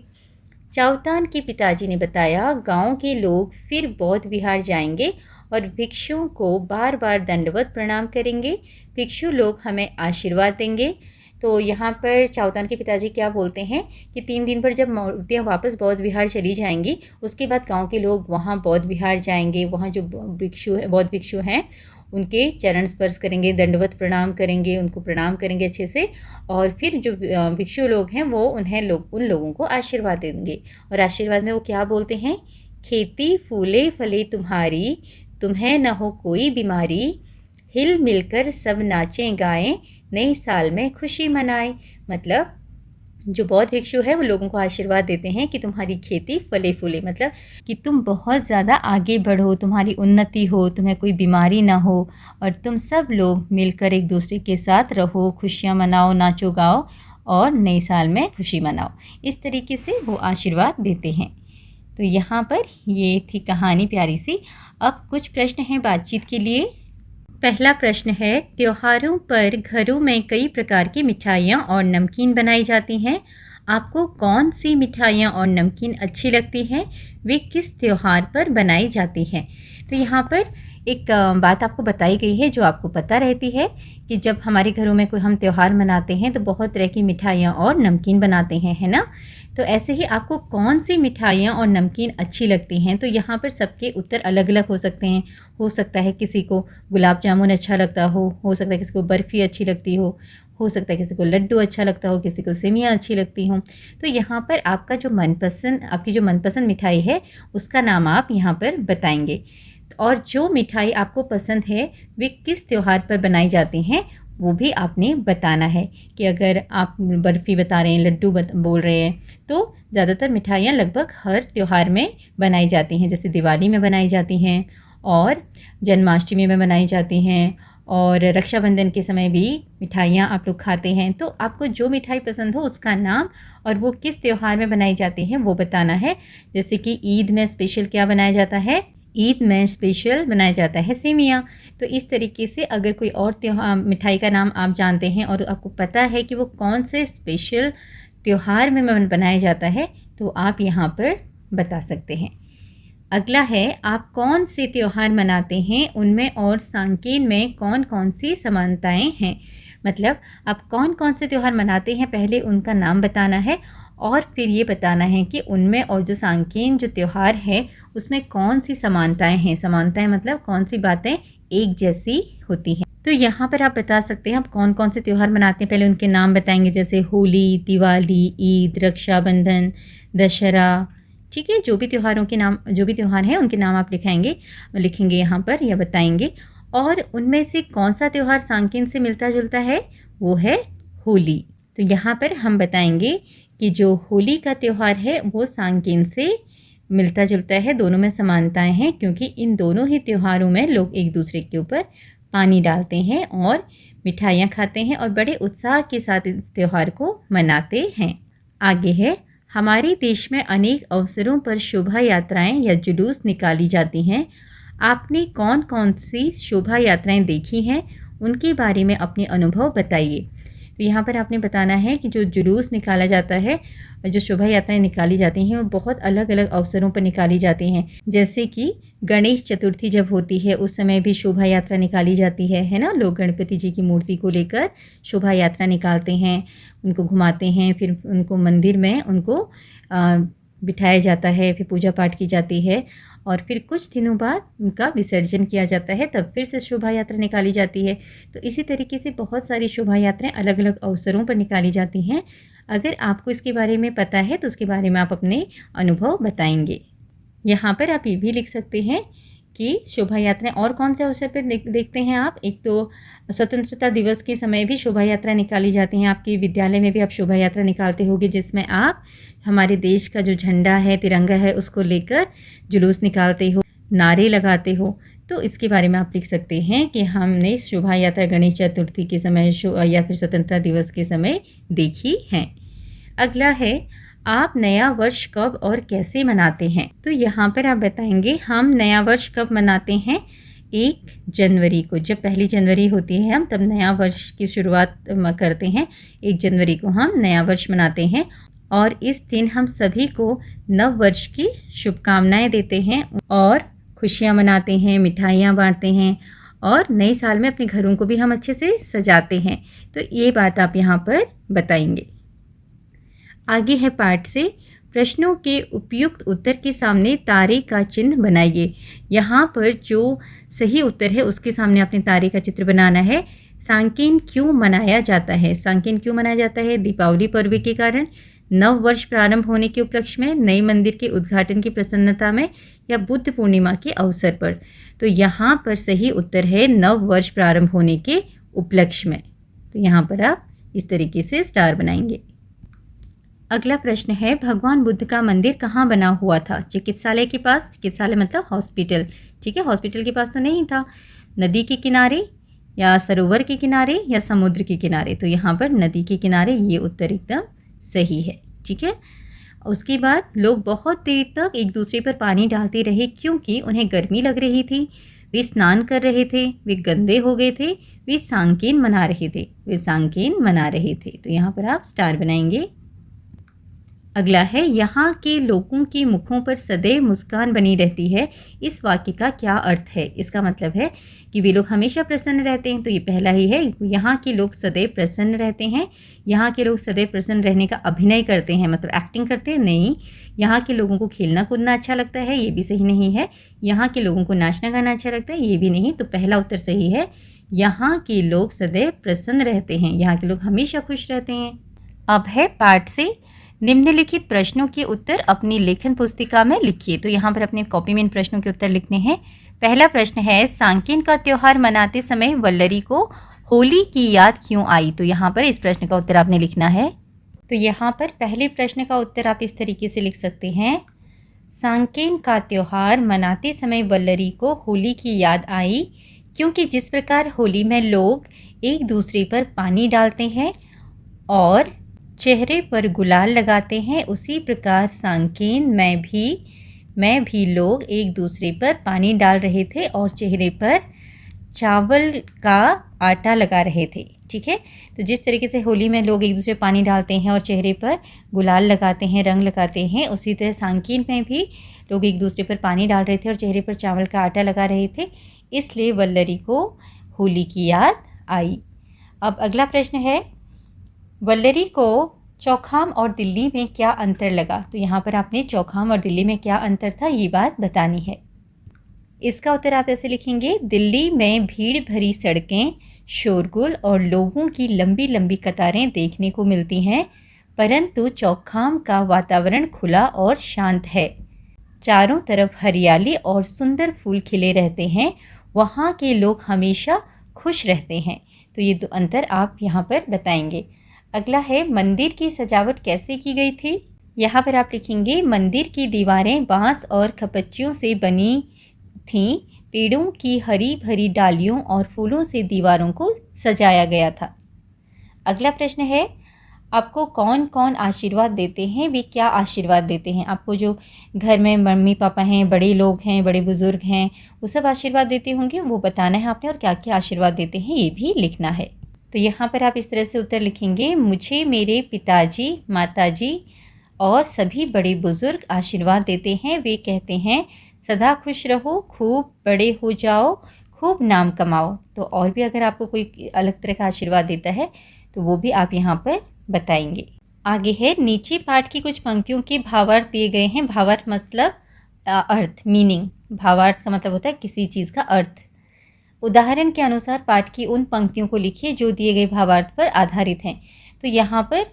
चावतान के पिताजी ने बताया, गांव के लोग फिर बौद्ध विहार जाएंगे और भिक्षुओं को बार बार दंडवत प्रणाम करेंगे। भिक्षु लोग हमें आशीर्वाद देंगे। तो यहाँ पर चावतान के पिताजी क्या बोलते हैं कि 3 दिन पर जब मूर्तियाँ वापस बौद्ध विहार चली जाएंगी, उसके बाद गांव के लोग वहाँ बौद्ध विहार जाएंगे। वहाँ जो बौद्ध भिक्षु हैं उनके चरण स्पर्श करेंगे, दंडवत प्रणाम करेंगे, उनको प्रणाम करेंगे अच्छे से। और फिर जो भिक्षु लोग हैं वो उन लोगों को आशीर्वाद देंगे। और आशीर्वाद में वो क्या बोलते हैं, खेती फूले फले तुम्हारी, तुम्हें न हो कोई बीमारी, हिल मिलकर सब नाचें गाएं, नए साल में खुशी मनाएं। मतलब जो बौद्ध भिक्षु है वो लोगों को आशीर्वाद देते हैं कि तुम्हारी खेती फले फूले, मतलब कि तुम बहुत ज़्यादा आगे बढ़ो, तुम्हारी उन्नति हो, तुम्हें कोई बीमारी ना हो और तुम सब लोग मिलकर एक दूसरे के साथ रहो, खुशियाँ मनाओ, नाचो गाओ और नए साल में खुशी मनाओ। इस तरीके से वो आशीर्वाद देते हैं। तो यहाँ पर ये थी कहानी प्यारी सी। अब कुछ प्रश्न हैं बातचीत के लिए। पहला प्रश्न है, त्योहारों पर घरों में कई प्रकार की मिठाइयाँ और नमकीन बनाई जाती हैं। आपको कौन सी मिठाइयाँ और नमकीन अच्छी लगती हैं? वे किस त्योहार पर बनाई जाती हैं? तो यहाँ पर एक बात आपको बताई गई है जो आपको पता रहती है कि जब हमारे घरों में कोई हम त्यौहार मनाते हैं तो बहुत तरह की मिठाइयाँ और नमकीन बनाते हैं, है ना। तो ऐसे ही आपको कौन सी मिठाइयाँ और नमकीन अच्छी लगती हैं? तो यहाँ पर सबके उत्तर अलग अलग हो सकते हैं। हो सकता है किसी को गुलाब जामुन अच्छा लगता हो सकता है किसी को बर्फ़ी अच्छी लगती हो सकता है किसी को लड्डू अच्छा लगता हो, किसी को सेवइयाँ अच्छी लगती हों। तो यहाँ पर आपकी जो मनपसंद मिठाई है उसका नाम आप यहाँ पर बताएंगे। और जो मिठाई आपको पसंद है वे किस त्यौहार पर बनाई जाती हैं वो भी आपने बताना है। कि अगर आप बर्फ़ी बता रहे हैं, लड्डू बोल रहे हैं, तो ज़्यादातर मिठाइयाँ लगभग हर त्यौहार में बनाई जाती हैं। जैसे दिवाली में बनाई जाती हैं और जन्माष्टमी में बनाई जाती हैं और रक्षाबंधन के समय भी मिठाइयाँ आप लोग खाते हैं। तो आपको जो मिठाई पसंद हो उसका नाम और वो किस त्यौहार में बनाई जाती है वो बताना है। जैसे कि ईद में स्पेशल क्या बनाया जाता है, ईद में स्पेशल बनाया जाता है सेवइयाँ। तो इस तरीके से अगर कोई और त्यौहार मिठाई का नाम आप जानते हैं और आपको पता है कि वो कौन से स्पेशल त्यौहार में बनाया जाता है तो आप यहाँ पर बता सकते हैं। अगला है, आप कौन से त्यौहार मनाते हैं, उनमें और सांकेन में कौन कौन सी समानताएं हैं। मतलब आप कौन कौन से त्यौहार मनाते हैं पहले उनका नाम बताना है और फिर ये बताना है कि उनमें और जो सांकेन जो त्यौहार है उसमें कौन सी समानताएं हैं। समानताएं मतलब कौन सी बातें एक जैसी होती हैं। तो यहाँ पर आप बता सकते हैं आप कौन कौन से त्यौहार मनाते हैं, पहले उनके नाम बताएंगे। जैसे होली, दिवाली, ईद, रक्षाबंधन, दशहरा, ठीक है। जो भी त्यौहार हैं उनके नाम आप लिखेंगे यहाँ पर या बताएंगे। और उनमें से कौन सा त्यौहार सांकेन से मिलता जुलता है, वो है होली। तो यहाँ पर हम बताएंगे कि जो होली का त्यौहार है वो सांकेन से मिलता जुलता है, दोनों में समानताएं हैं क्योंकि इन दोनों ही त्योहारों में लोग एक दूसरे के ऊपर पानी डालते हैं और मिठाइयाँ खाते हैं और बड़े उत्साह के साथ इस त्यौहार को मनाते हैं। आगे है, हमारे देश में अनेक अवसरों पर शोभा यात्राएँ या जुलूस निकाली जाती हैं। आपने कौन कौन सी शोभा यात्राएँ देखी हैं, उनके बारे में अपने अनुभव बताइए। तो यहाँ पर आपने बताना है कि जो जुलूस निकाला जाता है, जो शोभा यात्राएं निकाली जाती हैं वो बहुत अलग अलग अवसरों पर निकाली जाती हैं। जैसे कि गणेश चतुर्थी जब होती है उस समय भी शोभा यात्रा निकाली जाती है ना। लोग गणपति जी की मूर्ति को लेकर शोभा यात्रा निकालते हैं, उनको घुमाते हैं, फिर उनको मंदिर में उनको बिठाया जाता है, फिर पूजा पाठ की जाती है और फिर कुछ दिनों बाद उनका विसर्जन किया जाता है, तब फिर से शोभा यात्रा निकाली जाती है। तो इसी तरीके से बहुत सारी शोभा यात्राएं अलग अलग अवसरों पर निकाली जाती हैं। अगर आपको इसके बारे में पता है तो उसके बारे में आप अपने अनुभव बताएंगे। यहाँ पर आप ये भी लिख सकते हैं कि शोभा यात्राएं और कौन से अवसर पर देखते हैं आप। एक तो स्वतंत्रता दिवस के समय भी शोभा यात्रा निकाली जाती हैं। आपके विद्यालय में भी आप शोभा यात्रा निकालते होंगे, जिसमें आप हमारे देश का जो झंडा है, तिरंगा है, उसको लेकर जुलूस निकालते हो, नारे लगाते हो। तो इसके बारे में आप लिख सकते हैं कि हमने शोभा यात्रा गणेश चतुर्थी के समय या फिर स्वतंत्रता दिवस के समय देखी है। अगला है, आप नया वर्ष कब और कैसे मनाते हैं। तो यहाँ पर आप बताएंगे हम नया वर्ष कब मनाते हैं। 1 जनवरी को, जब 1 जनवरी होती है हम तब नया वर्ष की शुरुआत करते हैं। 1 जनवरी को हम नया वर्ष मनाते हैं और इस दिन हम सभी को नव वर्ष की शुभकामनाएं देते हैं और खुशियाँ मनाते हैं, मिठाइयाँ बांटते हैं और नए साल में अपने घरों को भी हम अच्छे से सजाते हैं। तो ये बात आप यहाँ पर बताएंगे। आगे है पाठ से, प्रश्नों के उपयुक्त उत्तर के सामने तारे का चिन्ह बनाइए। यहाँ पर जो सही उत्तर है उसके सामने आपने तारे का चित्र बनाना है। सांकेन क्यों मनाया जाता है। सांकेन क्यों मनाया जाता है। दीपावली पर्व के कारण, नव वर्ष प्रारंभ होने के उपलक्ष्य में, नए मंदिर के उद्घाटन की प्रसन्नता में या बुद्ध पूर्णिमा के अवसर पर। तो यहाँ पर सही उत्तर है नव वर्ष प्रारंभ होने के उपलक्ष्य में। तो यहाँ पर आप इस तरीके से स्टार बनाएंगे। अगला प्रश्न है, भगवान बुद्ध का मंदिर कहाँ बना हुआ था। चिकित्सालय के पास। चिकित्सालय मतलब हॉस्पिटल, ठीक है, हॉस्पिटल के पास तो नहीं था। नदी के किनारे या सरोवर के किनारे या समुद्र के किनारे। तो यहाँ पर नदी के किनारे, ये उत्तर एकदम सही है, ठीक है। उसके बाद लोग बहुत देर तक एक दूसरे पर पानी डालते रहे क्योंकि उन्हें गर्मी लग रही थी, वे स्नान कर रहे थे, वे गंदे हो गए थे, वे सांकेन मना रहे थे। वे सांकेन मना रहे थे। तो यहाँ पर आप स्टार बनाएंगे। अगला है, यहाँ के लोगों के मुखों पर सदैव मुस्कान बनी रहती है। इस वाक्य का क्या अर्थ है। इसका मतलब है कि वे लोग हमेशा प्रसन्न रहते हैं। तो ये पहला ही है, यहाँ के लोग सदैव प्रसन्न रहते हैं। यहाँ के लोग सदैव प्रसन्न रहने का अभिनय करते हैं, मतलब एक्टिंग करते हैं, नहीं। यहाँ के लोगों को खेलना कूदना अच्छा लगता है, ये भी सही नहीं है। यहाँ के लोगों को नाचना गाना अच्छा लगता है, ये भी नहीं। तो पहला उत्तर सही है, यहाँ के लोग सदैव प्रसन्न रहते हैं, यहाँ के लोग हमेशा खुश रहते हैं। अब है पाठ से, निम्नलिखित प्रश्नों के उत्तर अपनी लेखन पुस्तिका में लिखिए। तो यहाँ पर अपने कॉपी में इन प्रश्नों के उत्तर लिखने हैं। पहला प्रश्न है, सांकेन का त्यौहार मनाते समय वल्लरी को होली की याद क्यों आई। तो यहाँ पर इस प्रश्न का उत्तर आपने लिखना है। तो यहाँ पर पहले प्रश्न का उत्तर आप इस तरीके से लिख सकते हैं, सांकेन का त्यौहार मनाते समय वल्लरी को होली की याद आई क्योंकि जिस प्रकार होली में लोग एक दूसरे पर पानी डालते हैं और चेहरे पर गुलाल लगाते हैं, उसी प्रकार सांकेन में भी लोग एक दूसरे पर पानी डाल रहे थे और चेहरे पर चावल का आटा लगा रहे थे, ठीक है। तो जिस तरीके से होली में लोग एक दूसरे पर पानी डालते हैं और चेहरे पर गुलाल लगाते हैं, रंग लगाते हैं, उसी तरह सांकेन में भी लोग एक दूसरे पर पानी डाल रहे थे और चेहरे पर चावल का आटा लगा रहे थे, इसलिए वल्लरी को होली की याद आई। अब अगला प्रश्न है, वल्लरी को चौखाम और दिल्ली में क्या अंतर लगा। तो यहाँ पर आपने चौखाम और दिल्ली में क्या अंतर था ये बात बतानी है। इसका उत्तर आप ऐसे लिखेंगे, दिल्ली में भीड़ भरी सड़कें, शोरगुल और लोगों की लंबी लंबी कतारें देखने को मिलती हैं, परंतु चौखाम का वातावरण खुला और शांत है। चारों तरफ हरियाली और सुंदर फूल खिले रहते हैं, वहाँ के लोग हमेशा खुश रहते हैं। तो ये दो अंतर आप यहाँ पर बताएंगे। अगला है, मंदिर की सजावट कैसे की गई थी। यहाँ पर आप लिखेंगे, मंदिर की दीवारें बांस और खपच्चियों से बनी थीं, पेड़ों की हरी भरी डालियों और फूलों से दीवारों को सजाया गया था। अगला प्रश्न है, आपको कौन कौन आशीर्वाद देते हैं, वे क्या आशीर्वाद देते हैं। आपको जो घर में मम्मी पापा हैं, बड़े लोग हैं, बड़े बुजुर्ग हैं, वो सब आशीर्वाद देते होंगे, वो बताना है आपने, और क्या क्या आशीर्वाद देते हैं ये भी लिखना है। तो यहाँ पर आप इस तरह से उत्तर लिखेंगे, मुझे मेरे पिताजी, माताजी और सभी बड़े बुजुर्ग आशीर्वाद देते हैं। वे कहते हैं, सदा खुश रहो, खूब बड़े हो जाओ, खूब नाम कमाओ। तो और भी अगर आपको कोई अलग तरह का आशीर्वाद देता है तो वो भी आप यहाँ पर बताएंगे। आगे है, नीचे पाठ की कुछ पंक्तियों के भावार्थ दिए गए हैं। भावार्थ मतलब अर्थ, मीनिंग। भावार्थ का मतलब होता है किसी चीज़ का अर्थ। उदाहरण के अनुसार पाठ की उन पंक्तियों को लिखिए जो दिए गए भावार्थ पर आधारित हैं। तो यहाँ पर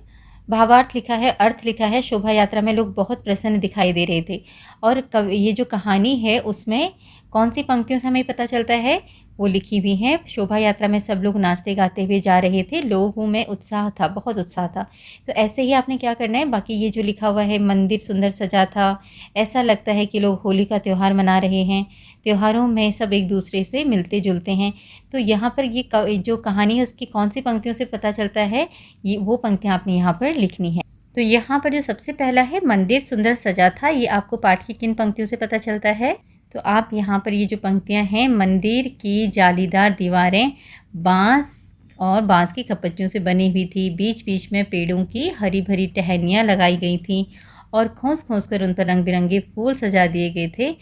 भावार्थ लिखा है, अर्थ लिखा है, शोभा यात्रा में लोग बहुत प्रसन्न दिखाई दे रहे थे और ये जो कहानी है उसमें कौन सी पंक्तियों से हमें पता चलता है, वो लिखी हुई हैं। शोभा यात्रा में सब लोग नाचते गाते हुए जा रहे थे, लोगों में उत्साह था, बहुत उत्साह था। तो ऐसे ही आपने क्या करना है, बाकी ये जो लिखा हुआ है मंदिर सुंदर सजा था, ऐसा लगता है कि लोग होली का त्यौहार मना रहे हैं। त्योहारों में सब एक दूसरे से मिलते जुलते हैं। तो यहाँ पर ये जो कहानी है उसकी कौन सी पंक्तियों से पता चलता है, ये वो पंक्तियाँ आपने यहाँ पर लिखनी है। तो यहाँ पर जो सबसे पहला है मंदिर सुंदर सजा था, ये आपको पाठ की किन पंक्तियों से पता चलता है। तो आप यहाँ पर ये जो पंक्तियाँ हैं, मंदिर की जालीदार दीवारें बांस और बांस की खपच्चियों से बनी हुई थी, बीच बीच में पेड़ों की हरी भरी टहनियाँ लगाई गई थीं और खोस खोस कर उन पर रंग बिरंगे फूल सजा दिए गए थे।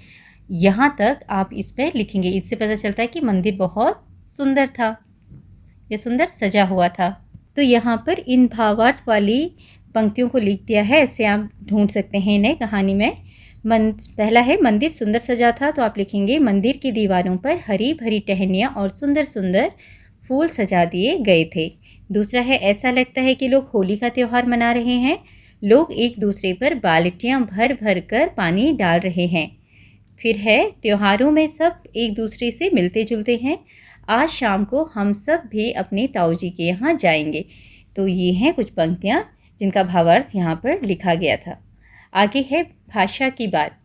यहाँ तक आप इस पर लिखेंगे। इससे पता चलता है कि मंदिर बहुत सुंदर था, ये सुंदर सजा हुआ था। तो यहाँ पर इन भावार्थ वाली पंक्तियों को लिख दिया है, ऐसे आप ढूंढ सकते हैं इन्हें कहानी में। पहला है मंदिर सुंदर सजा था, तो आप लिखेंगे मंदिर की दीवारों पर हरी भरी टहनियाँ और सुंदर सुंदर फूल सजा दिए गए थे। दूसरा है ऐसा लगता है कि लोग होली का त्यौहार मना रहे हैं, लोग एक दूसरे पर बाल्टियाँ भर भर कर पानी डाल रहे हैं। फिर है त्योहारों में सब एक दूसरे से मिलते जुलते हैं, आज शाम को हम सब भी अपने ताऊजी के यहाँ जाएंगे। तो ये हैं कुछ पंक्तियाँ जिनका भावार्थ यहाँ पर लिखा गया था। आगे है भाषा की बात।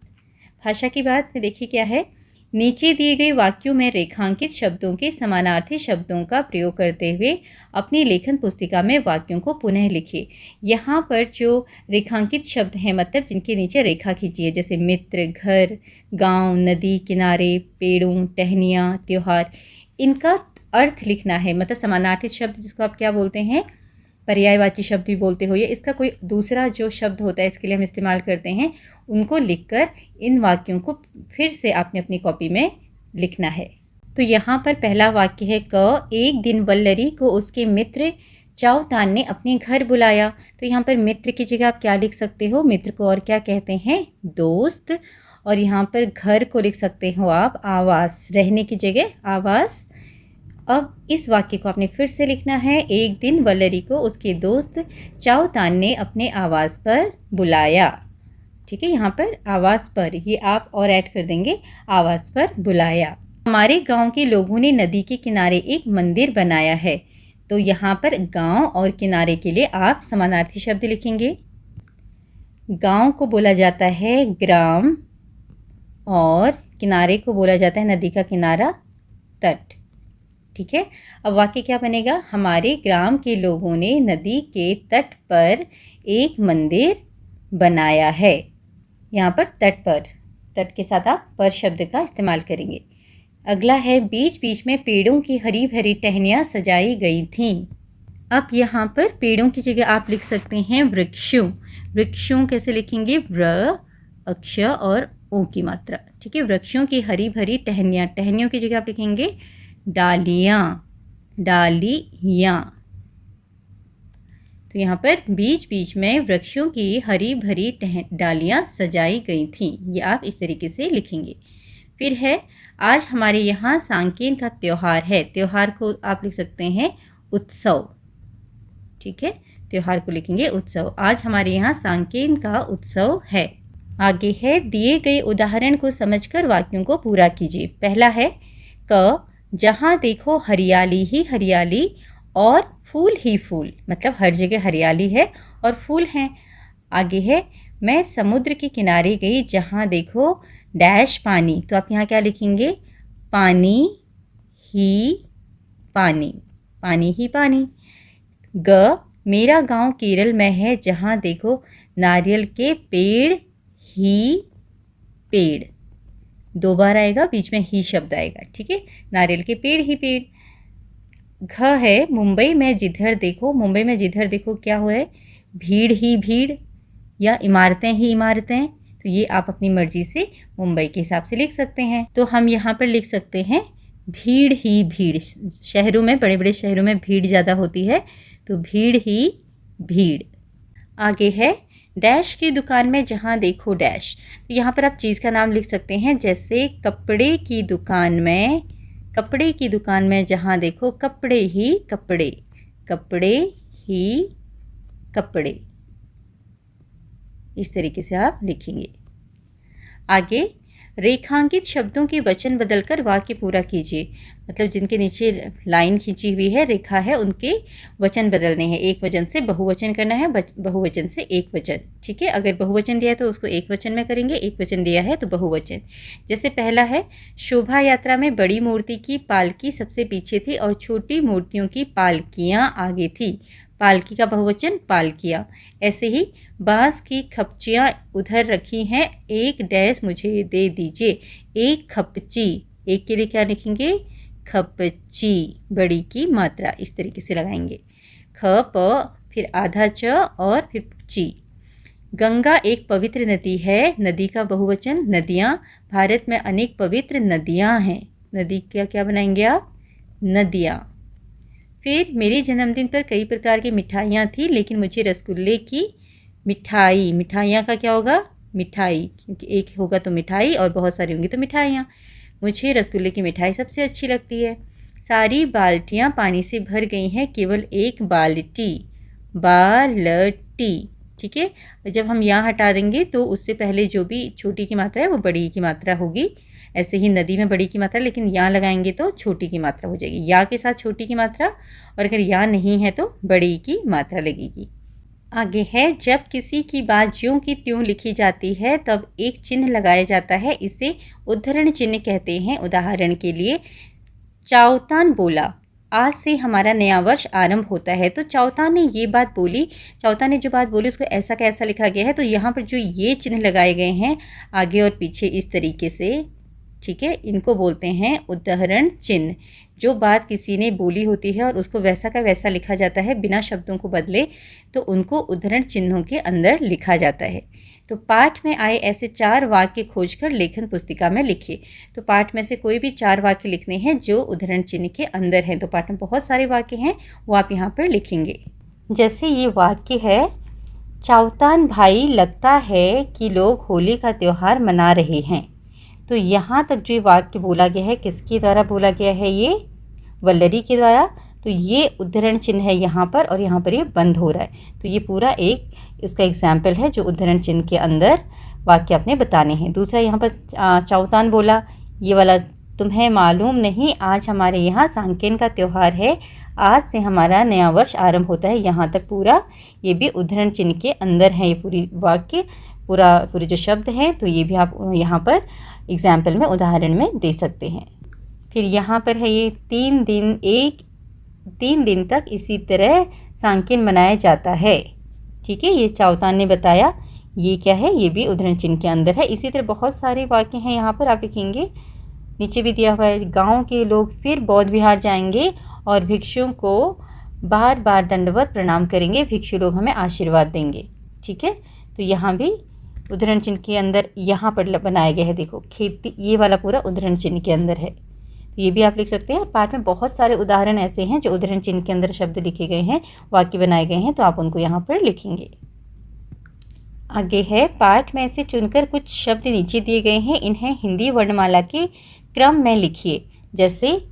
भाषा की बात में देखिए क्या है, नीचे दिए गए वाक्यों में रेखांकित शब्दों के समानार्थी शब्दों का प्रयोग करते हुए अपनी लेखन पुस्तिका में वाक्यों को पुनः लिखिए। यहाँ पर जो रेखांकित शब्द हैं, मतलब जिनके नीचे रेखा खींची है, जैसे मित्र, घर, गांव, नदी किनारे, पेड़ों, टहनियाँ, त्योहार, इनका अर्थ लिखना है। मतलब समानार्थी शब्द जिसको आप क्या बोलते हैं, पर्यायवाची शब्द भी बोलते हो, या इसका कोई दूसरा जो शब्द होता है इसके लिए हम इस्तेमाल करते हैं, उनको लिखकर इन वाक्यों को फिर से आपने अपनी कॉपी में लिखना है। तो यहाँ पर पहला वाक्य है क, एक दिन वल्लरी को उसके मित्र चावतान ने अपने घर बुलाया। तो यहाँ पर मित्र की जगह आप क्या लिख सकते हो, मित्र को और क्या कहते हैं, दोस्त। और यहाँ पर घर को लिख सकते हो आप आवास, रहने की जगह आवास। अब इस वाक्य को आपने फिर से लिखना है, एक दिन वल्लरी को उसके दोस्त चावतान ने अपने आवास पर बुलाया। ठीक है, यहाँ पर आवास पर ये आप और ऐड कर देंगे, आवास पर बुलाया। हमारे गांव के लोगों ने नदी के किनारे एक मंदिर बनाया है। तो यहाँ पर गांव और किनारे के लिए आप समानार्थी शब्द लिखेंगे। गांव को बोला जाता है ग्राम और किनारे को बोला जाता है नदी का किनारा, तट। ठीक है, अब वाक्य क्या बनेगा, हमारे ग्राम के लोगों ने नदी के तट पर एक मंदिर बनाया है। यहाँ पर तट पर, तट के साथ आप पर शब्द का इस्तेमाल करेंगे। अगला है बीच बीच में पेड़ों की हरी भरी टहनियाँ सजाई गई थीं। अब यहाँ पर पेड़ों की जगह आप लिख सकते हैं वृक्षों। वृक्षों कैसे लिखेंगे, व्र अक्षर और ओ की मात्रा। ठीक है, वृक्षों की हरी भरी टहनियाँ, टहनियों की जगह आप लिखेंगे डालियाँ, डालियाँ। तो यहाँ पर बीच बीच में वृक्षों की हरी भरी डालियाँ सजाई गई थीं, ये आप इस तरीके से लिखेंगे। फिर है आज हमारे यहाँ सांकेन का त्यौहार है। त्यौहार को आप लिख सकते हैं उत्सव। ठीक है, त्यौहार को लिखेंगे उत्सव, आज हमारे यहाँ सांकेन का उत्सव है। आगे है दिए गए उदाहरण को समझकर वाक्यों को पूरा कीजिए। पहला है क, जहाँ देखो हरियाली ही हरियाली और फूल ही फूल, मतलब हर जगह हरियाली है और फूल हैं। आगे है मैं समुद्र के किनारे गई जहाँ देखो डैश पानी। तो आप यहाँ क्या लिखेंगे, पानी ही पानी, पानी ही पानी। ग, मेरा गांव केरल में है जहाँ देखो नारियल के पेड़ ही पेड़, दो बार आएगा, बीच में ही शब्द आएगा। ठीक है, नारियल के पेड़ ही पेड़। घ है मुंबई में जिधर देखो, मुंबई में जिधर देखो क्या हुआ है, भीड़ ही भीड़ या इमारतें ही इमारतें। तो ये आप अपनी मर्जी से मुंबई के हिसाब से लिख सकते हैं। तो हम यहाँ पर लिख सकते हैं भीड़ ही भीड़। शहरों में, बड़े बड़े शहरों में भीड़ ज़्यादा होती है, तो भीड़ ही भीड़। आगे है डैश की दुकान में जहाँ देखो डैश। तो यहाँ पर आप चीज़ का नाम लिख सकते हैं, जैसे कपड़े की दुकान में, कपड़े की दुकान में जहाँ देखो कपड़े ही कपड़े, कपड़े ही कपड़े। इस तरीके से आप लिखेंगे। आगे रेखांकित शब्दों के वचन बदलकर वाक्य पूरा कीजिए। मतलब जिनके नीचे लाइन खींची हुई है, रेखा है, उनके वचन बदलने हैं। एक वचन से बहुवचन करना है, बहुवचन से एक वचन। ठीक है, अगर बहुवचन दिया है तो उसको एक वचन में करेंगे, एक वचन दिया है तो बहुवचन। जैसे पहला है, शोभा यात्रा में बड़ी मूर्ति की पालकी सबसे पीछे थी और छोटी मूर्तियों की पालकियाँ आगे थी। पालकी का बहुवचन पालकियाँ। ऐसे ही, बांस की खपचियाँ उधर रखी हैं, एक डैश मुझे दे दीजिए। एक खपची, एक के लिए क्या लिखेंगे? खपची, बड़ी की मात्रा इस तरीके से लगाएंगे। ख प, फिर आधा च और फिर ची। गंगा एक पवित्र नदी है, नदी का बहुवचन नदियाँ। भारत में अनेक पवित्र नदियाँ हैं। नदी क्या क्या बनाएंगे आप? नदियाँ। फिर मेरे जन्मदिन पर कई प्रकार की मिठाइयाँ थी, लेकिन मुझे रसगुल्ले की मिठाई, मिठाइयाँ का क्या होगा? मिठाई, क्योंकि एक होगा तो मिठाई और बहुत सारी होंगी तो मिठाइयाँ। मुझे रसगुल्ले की मिठाई सबसे अच्छी लगती है। सारी बाल्टियाँ पानी से भर गई हैं, केवल एक बाल्टी, बाल्टी। ठीक है, जब हम यहाँ हटा देंगे तो उससे पहले जो भी छोटी की मात्रा है वो बड़ी की मात्रा होगी। ऐसे ही नदी में बड़ी की मात्रा, लेकिन यहाँ लगाएंगे तो छोटी की मात्रा हो जाएगी। या के साथ छोटी की मात्रा, और अगर या नहीं है तो बड़ी की मात्रा लगेगी। आगे है, जब किसी की बात ज्यों की त्यों लिखी जाती है तब एक चिन्ह लगाया जाता है, इसे उद्धरण चिन्ह कहते हैं। उदाहरण के लिए, चावतान बोला, आज से हमारा नया वर्ष आरंभ होता है। तो चावतान ने ये बात बोली, चावतान ने जो बात बोली उसको ऐसा कैसा लिखा गया है, तो यहाँ पर जो ये चिन्ह लगाए गए हैं आगे और पीछे इस तरीके से, ठीक है, इनको बोलते हैं उदाहरण चिन्ह। जो बात किसी ने बोली होती है और उसको वैसा का वैसा लिखा जाता है बिना शब्दों को बदले, तो उनको उदाहरण चिन्हों के अंदर लिखा जाता है। तो पाठ में आए ऐसे 4 वाक्य खोजकर लेखन पुस्तिका में लिखिए। तो पाठ में से कोई भी 4 वाक्य लिखने हैं जो उदाहरण चिन्ह के अंदर हैं। तो पाठ में बहुत सारे वाक्य हैं, वो आप यहाँ पर लिखेंगे। जैसे ये वाक्य है, चावतान भाई, लगता है कि लोग होली का त्यौहार मना रहे हैं। तो यहाँ तक जो वाक्य बोला गया है, किसके द्वारा बोला गया है? ये वल्लरी के द्वारा। तो ये उद्धरण चिन्ह है यहाँ पर, और यहाँ पर ये बंद हो रहा है। तो ये पूरा एक उसका एग्जाम्पल है जो उद्धरण चिन्ह के अंदर वाक्य आपने बताने हैं। दूसरा यहाँ पर चावतान बोला, ये वाला, तुम्हें मालूम नहीं आज हमारे यहाँ सांकेन का त्यौहार है, आज से हमारा नया वर्ष आरंभ होता है। यहाँ तक पूरा ये भी उद्धरण चिन्ह के अंदर है, ये पूरी वाक्य, पूरे जो शब्द हैं। तो ये भी आप यहाँ पर एग्जाम्पल में, उदाहरण में दे सकते हैं। फिर यहाँ पर है ये 3 दिन तक इसी तरह सांकेन मनाया जाता है। ठीक है, ये चावतान ने बताया। ये क्या है? ये भी उद्धरण चिन्ह के अंदर है। इसी तरह बहुत सारे वाक्य हैं यहाँ पर, आप लिखेंगे। नीचे भी दिया हुआ है, गांव के लोग फिर बौद्ध विहार जाएंगे और भिक्षुओं को बार बार दंडवत प्रणाम करेंगे, भिक्षु लोग हमें आशीर्वाद देंगे। ठीक है, तो यहाँ भी उद्धरण चिन्ह के अंदर यहाँ पर बनाया गया है। देखो, खेती, ये वाला पूरा उद्धरण चिन्ह के अंदर है। तो ये भी आप लिख सकते हैं। पाठ में बहुत सारे उदाहरण ऐसे हैं जो उद्धरण चिन्ह के अंदर शब्द लिखे गए हैं, वाक्य बनाए गए हैं, तो आप उनको यहाँ पर लिखेंगे। आगे है, पाठ में से चुनकर कुछ शब्द नीचे दिए गए हैं, इन्हें हिंदी वर्णमाला के क्रम में लिखिए। जैसे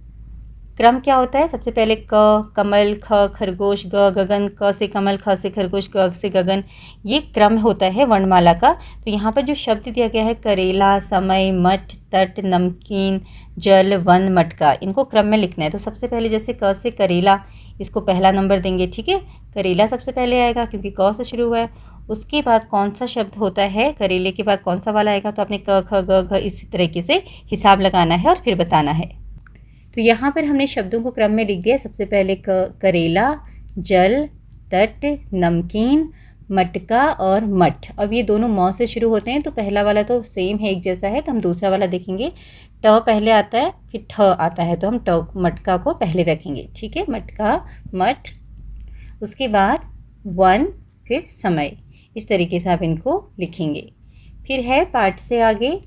क्रम क्या होता है? सबसे पहले क, कमल, ख, खरगोश, ग, गगन, क से कमल, ख से खरगोश, ग से गगन, ये क्रम होता है वर्णमाला का। तो यहाँ पर जो शब्द दिया गया है, करेला, समय, मठ, तट, नमकीन, जल, वन, मटका, इनको क्रम में लिखना है। तो सबसे पहले जैसे क से करेला, इसको पहला नंबर देंगे। ठीक है, करेला सबसे पहले आएगा क्योंकि क से शुरू हुआ है। उसके बाद कौन सा शब्द होता है, करेले के बाद कौन सा वाला आएगा, तो आपने क, ख, ग, घ इसी तरीके से हिसाब लगाना है और फिर बताना है। तो यहाँ पर हमने शब्दों को क्रम में लिख दिया। सबसे पहले करेला, जल, तट, नमकीन, मटका और मठ। अब ये दोनों मौ से शुरू होते हैं, तो पहला वाला तो सेम है, एक जैसा है, तो हम दूसरा वाला देखेंगे। ट पहले आता है, फिर ठ आता है, तो हम ट, मटका को पहले रखेंगे। ठीक है, मटका, मठ, उसके बाद वन, फिर समय। इस तरीके से आप इनको लिखेंगे। फिर है पाठ से आगे,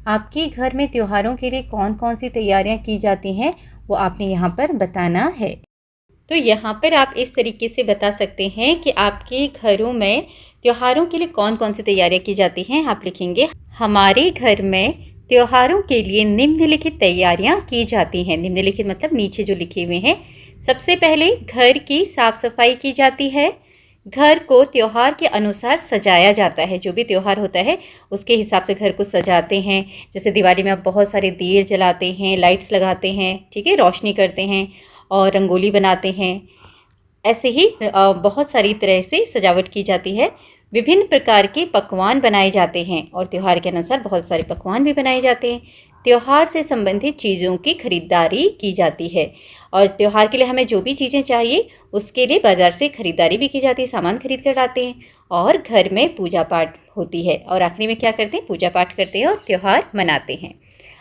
आपके घर में त्योहारों के लिए कौन कौन सी तैयारियां की जाती हैं, वो आपने यहाँ पर बताना है। तो यहाँ पर आप इस तरीके से बता सकते हैं कि आपके घरों में त्योहारों के लिए कौन कौन सी तैयारियां की जाती हैं। आप लिखेंगे, हमारे घर में त्योहारों के लिए निम्नलिखित तैयारियां की जाती हैं। निम्नलिखित मतलब नीचे जो लिखे हुए हैं। सबसे पहले घर की साफ सफाई की जाती है, घर को त्योहार के अनुसार सजाया जाता है। जो भी त्योहार होता है उसके हिसाब से घर को सजाते हैं। जैसे दिवाली में आप बहुत सारे दिए जलाते हैं, लाइट्स लगाते हैं, ठीक है, रोशनी करते हैं और रंगोली बनाते हैं। ऐसे ही बहुत सारी तरह से सजावट की जाती है। विभिन्न प्रकार के पकवान बनाए जाते हैं और त्यौहार के अनुसार बहुत सारे पकवान भी बनाए जाते हैं। त्यौहार से संबंधित चीज़ों की खरीदारी की जाती है और त्यौहार के लिए हमें जो भी चीज़ें चाहिए उसके लिए बाज़ार से खरीदारी भी की जाती है, सामान खरीद कर लाते हैं और घर में पूजा पाठ होती है और आखिरी में क्या करते हैं, पूजा पाठ करते हैं और त्यौहार मनाते हैं।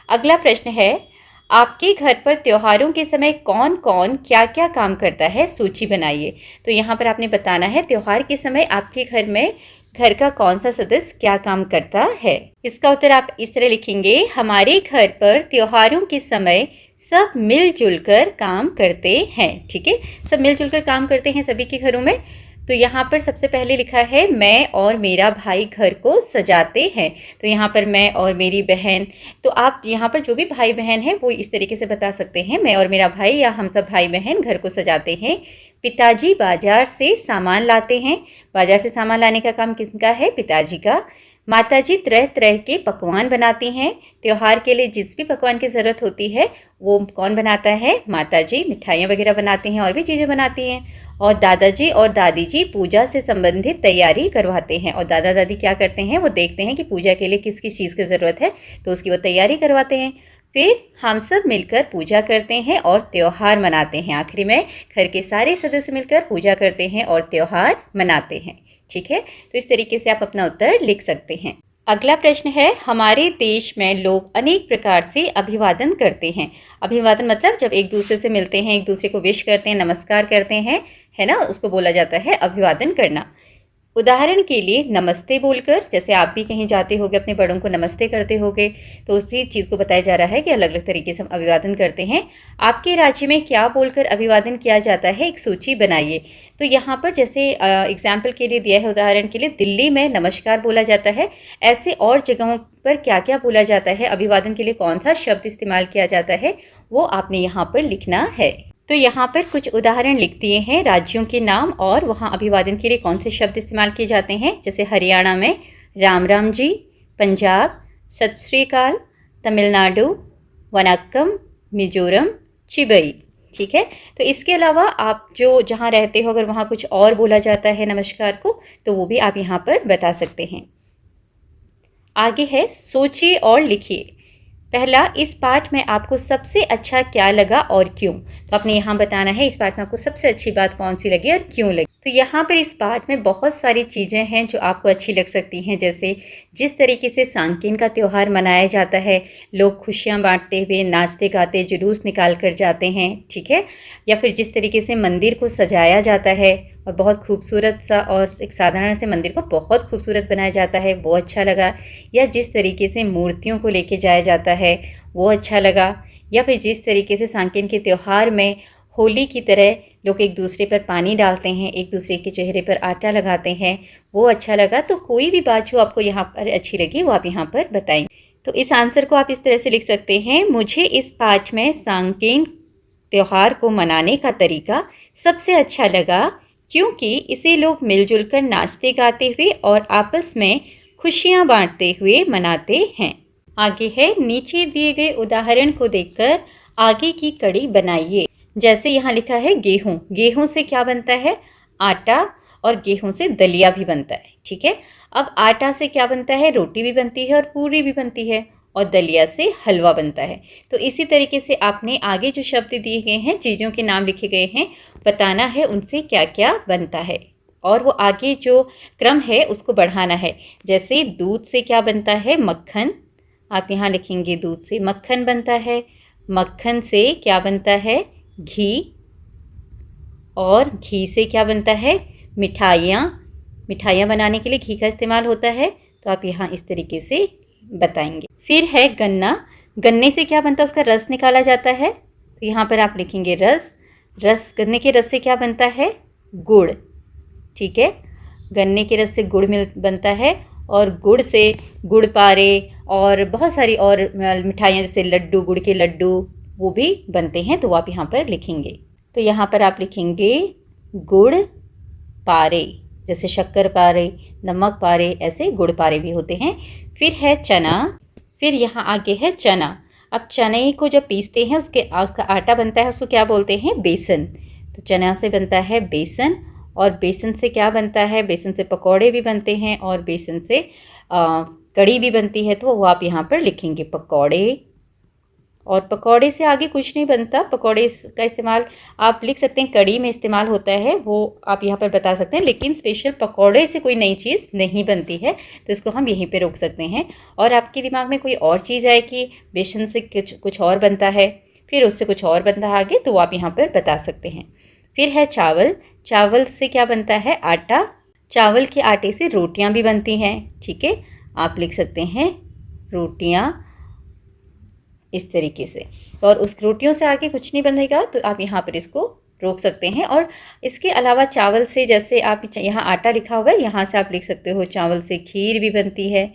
अगला प्रश्न है, आपके घर पर त्योहारों के समय कौन कौन क्या क्या काम करता है, सूची बनाइए। तो यहाँ पर आपने बताना है त्योहार के समय आपके घर में घर का कौन सा सदस्य क्या काम करता है। इसका उत्तर आप इस तरह लिखेंगे, हमारे घर पर त्योहारों के समय सब मिलजुल कर काम करते हैं। ठीक है, सब मिलजुल कर काम करते हैं सभी के घरों में। तो यहाँ पर सबसे पहले लिखा है, मैं और मेरा भाई घर को सजाते हैं। तो यहाँ पर मैं और मेरी बहन, तो आप यहाँ पर जो भी भाई बहन हैं वो इस तरीके से बता सकते हैं, मैं और मेरा भाई या हम सब भाई बहन घर को सजाते हैं। पिताजी बाजार से सामान लाते हैं। बाजार से सामान लाने का काम किसका है, पिताजी का। माताजी तरह तरह के पकवान बनाती हैं। त्यौहार के लिए जिस भी पकवान की ज़रूरत होती है वो कौन बनाता है, माताजी। मिठाइयाँ वगैरह बनाती हैं और भी चीज़ें बनाती हैं। और दादाजी और दादी जी पूजा से संबंधित तैयारी करवाते हैं। और दादा दादी क्या करते हैं, वो देखते हैं कि पूजा के लिए किस किस चीज़ की ज़रूरत है तो उसकी वो तैयारी करवाते हैं। फिर हम सब मिलकर पूजा करते हैं और त्यौहार मनाते हैं। आखिरी में घर के सारे सदस्य मिलकर पूजा करते हैं और त्यौहार मनाते हैं। ठीक है, तो इस तरीके से आप अपना उत्तर लिख सकते हैं। अगला प्रश्न है, हमारे देश में लोग अनेक प्रकार से अभिवादन करते हैं। अभिवादन मतलब जब एक दूसरे से मिलते हैं, एक दूसरे को विश करते हैं, नमस्कार करते हैं, है ना, उसको बोला जाता है अभिवादन करना। उदाहरण के लिए नमस्ते बोलकर, जैसे आप भी कहीं जाते होगे अपने बड़ों को नमस्ते करते होगे, तो उसी चीज़ को बताया जा रहा है कि अलग अलग तरीके से हम अभिवादन करते हैं। आपके राज्य में क्या बोलकर अभिवादन किया जाता है, एक सूची बनाइए। तो यहाँ पर जैसे एग्जाम्पल के लिए दिया है, उदाहरण के लिए दिल्ली में नमस्कार बोला जाता है। ऐसे और जगहों पर क्या क्या बोला जाता है, अभिवादन के लिए कौन सा शब्द इस्तेमाल किया जाता है, वो आपने यहाँ पर लिखना है। तो यहाँ पर कुछ उदाहरण लिख दिए हैं राज्यों के नाम और वहाँ अभिवादन के लिए कौन से शब्द इस्तेमाल किए जाते हैं। जैसे हरियाणा में राम राम जी, पंजाब सत श्री अकाल, तमिलनाडु वनक्कम, मिजोरम चिबई। ठीक है, तो इसके अलावा आप जो जहाँ रहते हो अगर वहाँ कुछ और बोला जाता है नमस्कार को, तो वो भी आप यहाँ पर बता सकते हैं। आगे है, सोचिए और लिखिए। पहला, इस पाठ में आपको सबसे अच्छा क्या लगा और क्यों। तो आपने यहाँ बताना है इस पाठ में आपको सबसे अच्छी बात कौन सी लगी और क्यों लगी। तो यहाँ पर इस पाठ में बहुत सारी चीज़ें हैं जो आपको अच्छी लग सकती हैं। जैसे जिस तरीके से सांकेन का त्यौहार मनाया जाता है, लोग खुशियाँ बांटते हुए नाचते गाते जुलूस निकाल कर जाते हैं, ठीक है। या फिर जिस तरीके से मंदिर को सजाया जाता है और बहुत खूबसूरत सा, और एक साधारण से मंदिर को बहुत खूबसूरत बनाया जाता है, वो अच्छा लगा। या जिस तरीके से मूर्तियों को लेके जाया जाता है वो अच्छा लगा। या फिर जिस तरीके से सांकेन के त्यौहार में होली की तरह लोग एक दूसरे पर पानी डालते हैं, एक दूसरे के चेहरे पर आटा लगाते हैं, वो अच्छा लगा। तो कोई भी बात जो आपको यहाँ पर अच्छी लगी वो आप यहाँ पर बताएं। तो इस आंसर को आप इस तरह से लिख सकते हैं, मुझे इस पाठ में सांकेन त्यौहार को मनाने का तरीका सबसे अच्छा लगा क्योंकि इसे लोग मिलजुल कर नाचते गाते हुए और आपस में खुशियाँ बांटते हुए मनाते हैं। आगे है, नीचे दिए गए उदाहरण को देखकर आगे की कड़ी बनाइए। जैसे यहाँ लिखा है गेहूँ, गेहूँ से क्या बनता है, आटा, और गेहूँ से दलिया भी बनता है, ठीक है। अब आटा से क्या बनता है, रोटी भी बनती है और पूरी भी बनती है, और दलिया से हलवा बनता है। तो इसी तरीके से आपने आगे जो शब्द दिए गए हैं, चीज़ों के नाम लिखे गए हैं, बताना है उनसे क्या क्या बनता है और वो आगे जो क्रम है उसको बढ़ाना है। जैसे दूध से क्या बनता है, मक्खन, आप यहाँ लिखेंगे दूध से मक्खन बनता है। मक्खन से क्या बनता है, घी, और घी से क्या बनता है, मिठाइयाँ, मिठाइयाँ बनाने के लिए घी का इस्तेमाल होता है। तो आप यहाँ इस तरीके से बताएंगे। फिर है गन्ना, गन्ने से क्या बनता है, उसका रस निकाला जाता है। तो यहाँ पर आप लिखेंगे रस, रस, गन्ने के रस से क्या बनता है, गुड़, ठीक है। गन्ने के रस से गुड़ बनता है और गुड़ से गुड़ पारे और बहुत सारी और मिठाइयाँ जैसे लड्डू, गुड़ के लड्डू, वो भी बनते हैं। तो वो आप यहाँ पर लिखेंगे। तो यहाँ पर आप लिखेंगे गुड़ पारे, जैसे शक्कर पारे, नमक पारे, ऐसे गुड़ पारे भी होते हैं। फिर है चना, फिर यहाँ आगे है चना। अब चने को जब पीसते हैं उसका आटा बनता है, उसको क्या बोलते हैं? बेसन। तो चना से बनता है बेसन, और बेसन से क्या बनता है? बेसन से पकौड़े भी बनते हैं और बेसन से कड़ी भी बनती है। तो वो आप यहाँ पर लिखेंगे पकौड़े। और पकौड़े से आगे कुछ नहीं बनता। पकौड़े का इस्तेमाल आप लिख सकते हैं, कड़ी में इस्तेमाल होता है, वो आप यहाँ पर बता सकते हैं, लेकिन स्पेशल पकौड़े से कोई नई चीज़ नहीं बनती है, तो इसको हम यहीं पे रोक सकते हैं। और आपके दिमाग में कोई और चीज़ आए कि बेसन से कुछ और बनता है, फिर उससे कुछ और बनता है आगे, तो आप यहाँ पर बता सकते हैं। फिर है चावल। चावल से क्या बनता है? आटा। चावल के आटे से रोटियाँ भी बनती हैं, ठीक है, आप लिख सकते हैं रोटियाँ इस तरीके से। और उस रोटियों से आगे कुछ नहीं बनेगा, तो आप यहाँ पर इसको रोक सकते हैं। और इसके अलावा चावल से, जैसे आप यहाँ आटा लिखा हुआ है, यहाँ से आप लिख सकते हो चावल से खीर भी बनती है,